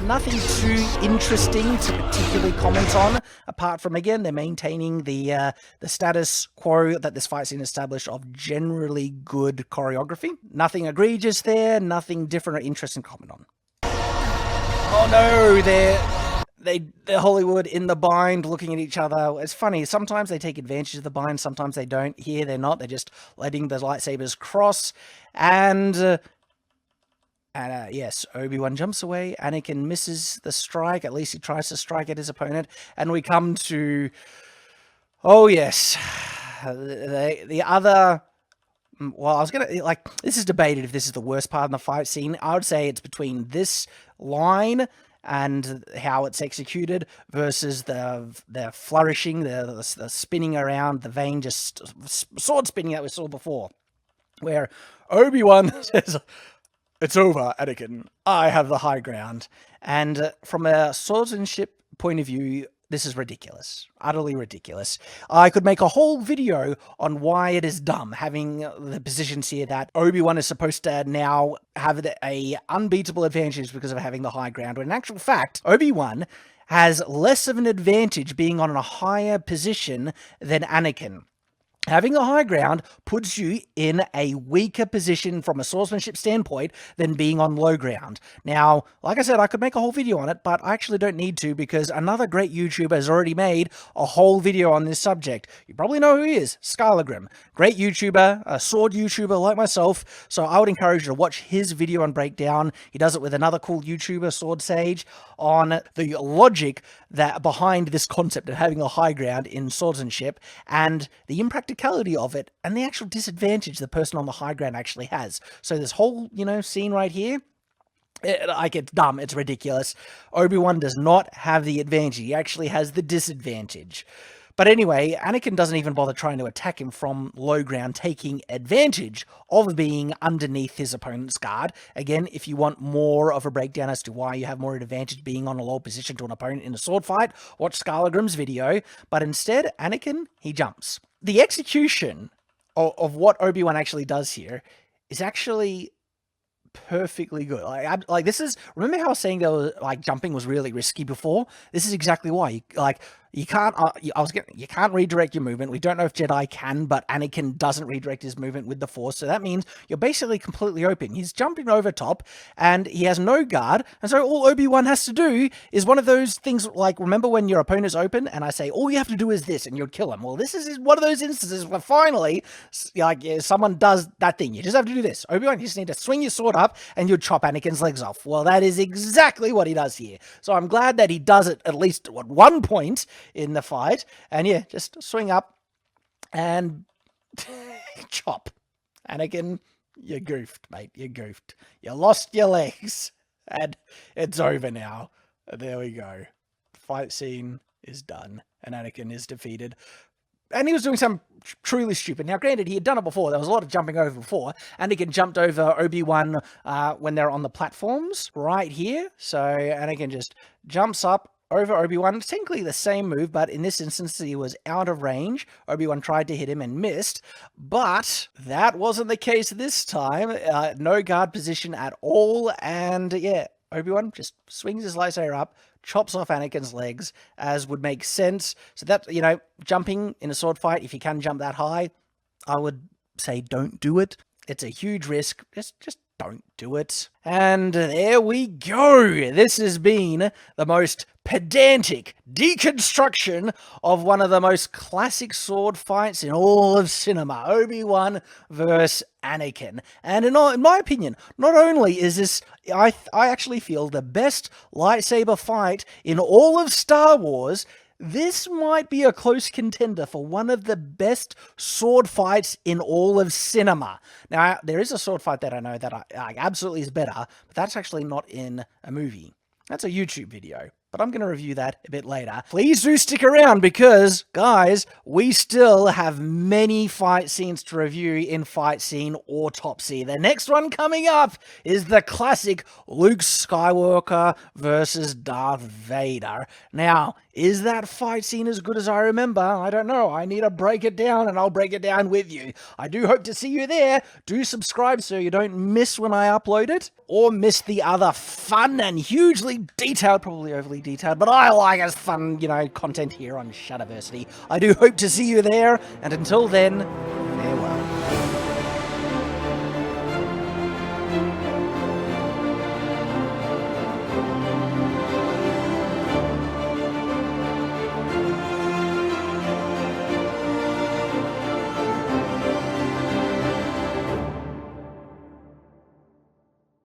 Nothing too interesting to particularly comment on, apart from, again, they're maintaining the status quo that this fight scene established of generally good choreography. Nothing egregious there, nothing different or interesting to comment on. Oh no, they're Hollywood in the bind looking at each other. It's funny, sometimes they take advantage of the bind, sometimes they don't. Here they're not, they're just letting the lightsabers cross, and And yes, Obi-Wan jumps away. Anakin misses the strike. At least he tries to strike at his opponent. And we come to, oh yes, the other. Well, I was gonna this is debated if this is the worst part in the fight scene. I would say it's between this line and how it's executed versus the flourishing, the spinning around the vein, just sword spinning that we saw before, where Obi-Wan says, "It's over, Anakin. I have the high ground." And from a swordsmanship point of view, this is ridiculous. Utterly ridiculous. I could make a whole video on why it is dumb, having the positions here that Obi-Wan is supposed to now have a unbeatable advantage because of having the high ground, when in actual fact, Obi-Wan has less of an advantage being on a higher position than Anakin. Having the high ground puts you in a weaker position from a swordsmanship standpoint than being on low ground. Now, like I said, I could make a whole video on it, but I actually don't need to because another great YouTuber has already made a whole video on this subject. You probably know who he is, Skylargrim. Great YouTuber, a sword YouTuber like myself, so I would encourage you to watch his video and breakdown. He does it with another cool YouTuber, Sword Sage, on the logic that behind this concept of having a high ground in swordsmanship and the impracticality of it and the actual disadvantage the person on the high ground actually has. So this whole, scene right here, it's dumb, it's ridiculous. Obi-Wan does not have the advantage, he actually has the disadvantage. But anyway, Anakin doesn't even bother trying to attack him from low ground, taking advantage of being underneath his opponent's guard. Again, if you want more of a breakdown as to why you have more advantage being on a low position to an opponent in a sword fight, watch Skylargrim's video. But instead, Anakin, he jumps. The execution of what Obi-Wan actually does here is actually perfectly good. This is, remember how I was saying that was, jumping was really risky before? This is exactly why. You can't you can't redirect your movement. We don't know if Jedi can, but Anakin doesn't redirect his movement with the Force, so that means you're basically completely open. He's jumping over top, and he has no guard, and so all Obi-Wan has to do is one of those things, remember when your opponent's open, and I say, all you have to do is this, and you'll kill him. Well, this is one of those instances where finally, someone does that thing. You just have to do this. Obi-Wan, you just need to swing your sword up, and you'll chop Anakin's legs off. Well, that is exactly what he does here. So I'm glad that he does it at least at one point in the fight, and yeah, just swing up and chop. Anakin, you goofed, mate, you goofed. You lost your legs, and it's over now. There we go. Fight scene is done, and Anakin is defeated. And he was doing something truly stupid. Now, granted, he had done it before. There was a lot of jumping over before. Anakin jumped over Obi-Wan when they're on the platforms right here. So Anakin just jumps up over Obi-Wan. It's technically the same move, but in this instance, he was out of range. Obi-Wan tried to hit him and missed, but that wasn't the case this time. No guard position at all, and yeah, Obi-Wan just swings his lightsaber up, chops off Anakin's legs, as would make sense. So that, jumping in a sword fight, if you can jump that high, I would say don't do it. It's a huge risk. Just don't do it. And there we go. This has been the most pedantic deconstruction of one of the most classic sword fights in all of cinema. Obi-Wan versus Anakin. And in my opinion, not only is this, I actually feel, the best lightsaber fight in all of Star Wars, this might be a close contender for one of the best sword fights in all of cinema. Now, there is a sword fight that I know that absolutely is better, but that's actually not in a movie. That's a YouTube video, but I'm going to review that a bit later. Please do stick around because, guys, we still have many fight scenes to review in Fight Scene Autopsy. The next one coming up is the classic Luke Skywalker versus Darth Vader. Now, is that fight scene as good as I remember? I don't know. I need to break it down, and I'll break it down with you. I do hope to see you there. Do subscribe so you don't miss when I upload it, or miss the other fun and hugely detailed, probably overly detailed, but I like as fun, content here on Shadowversity. I do hope to see you there, and until then,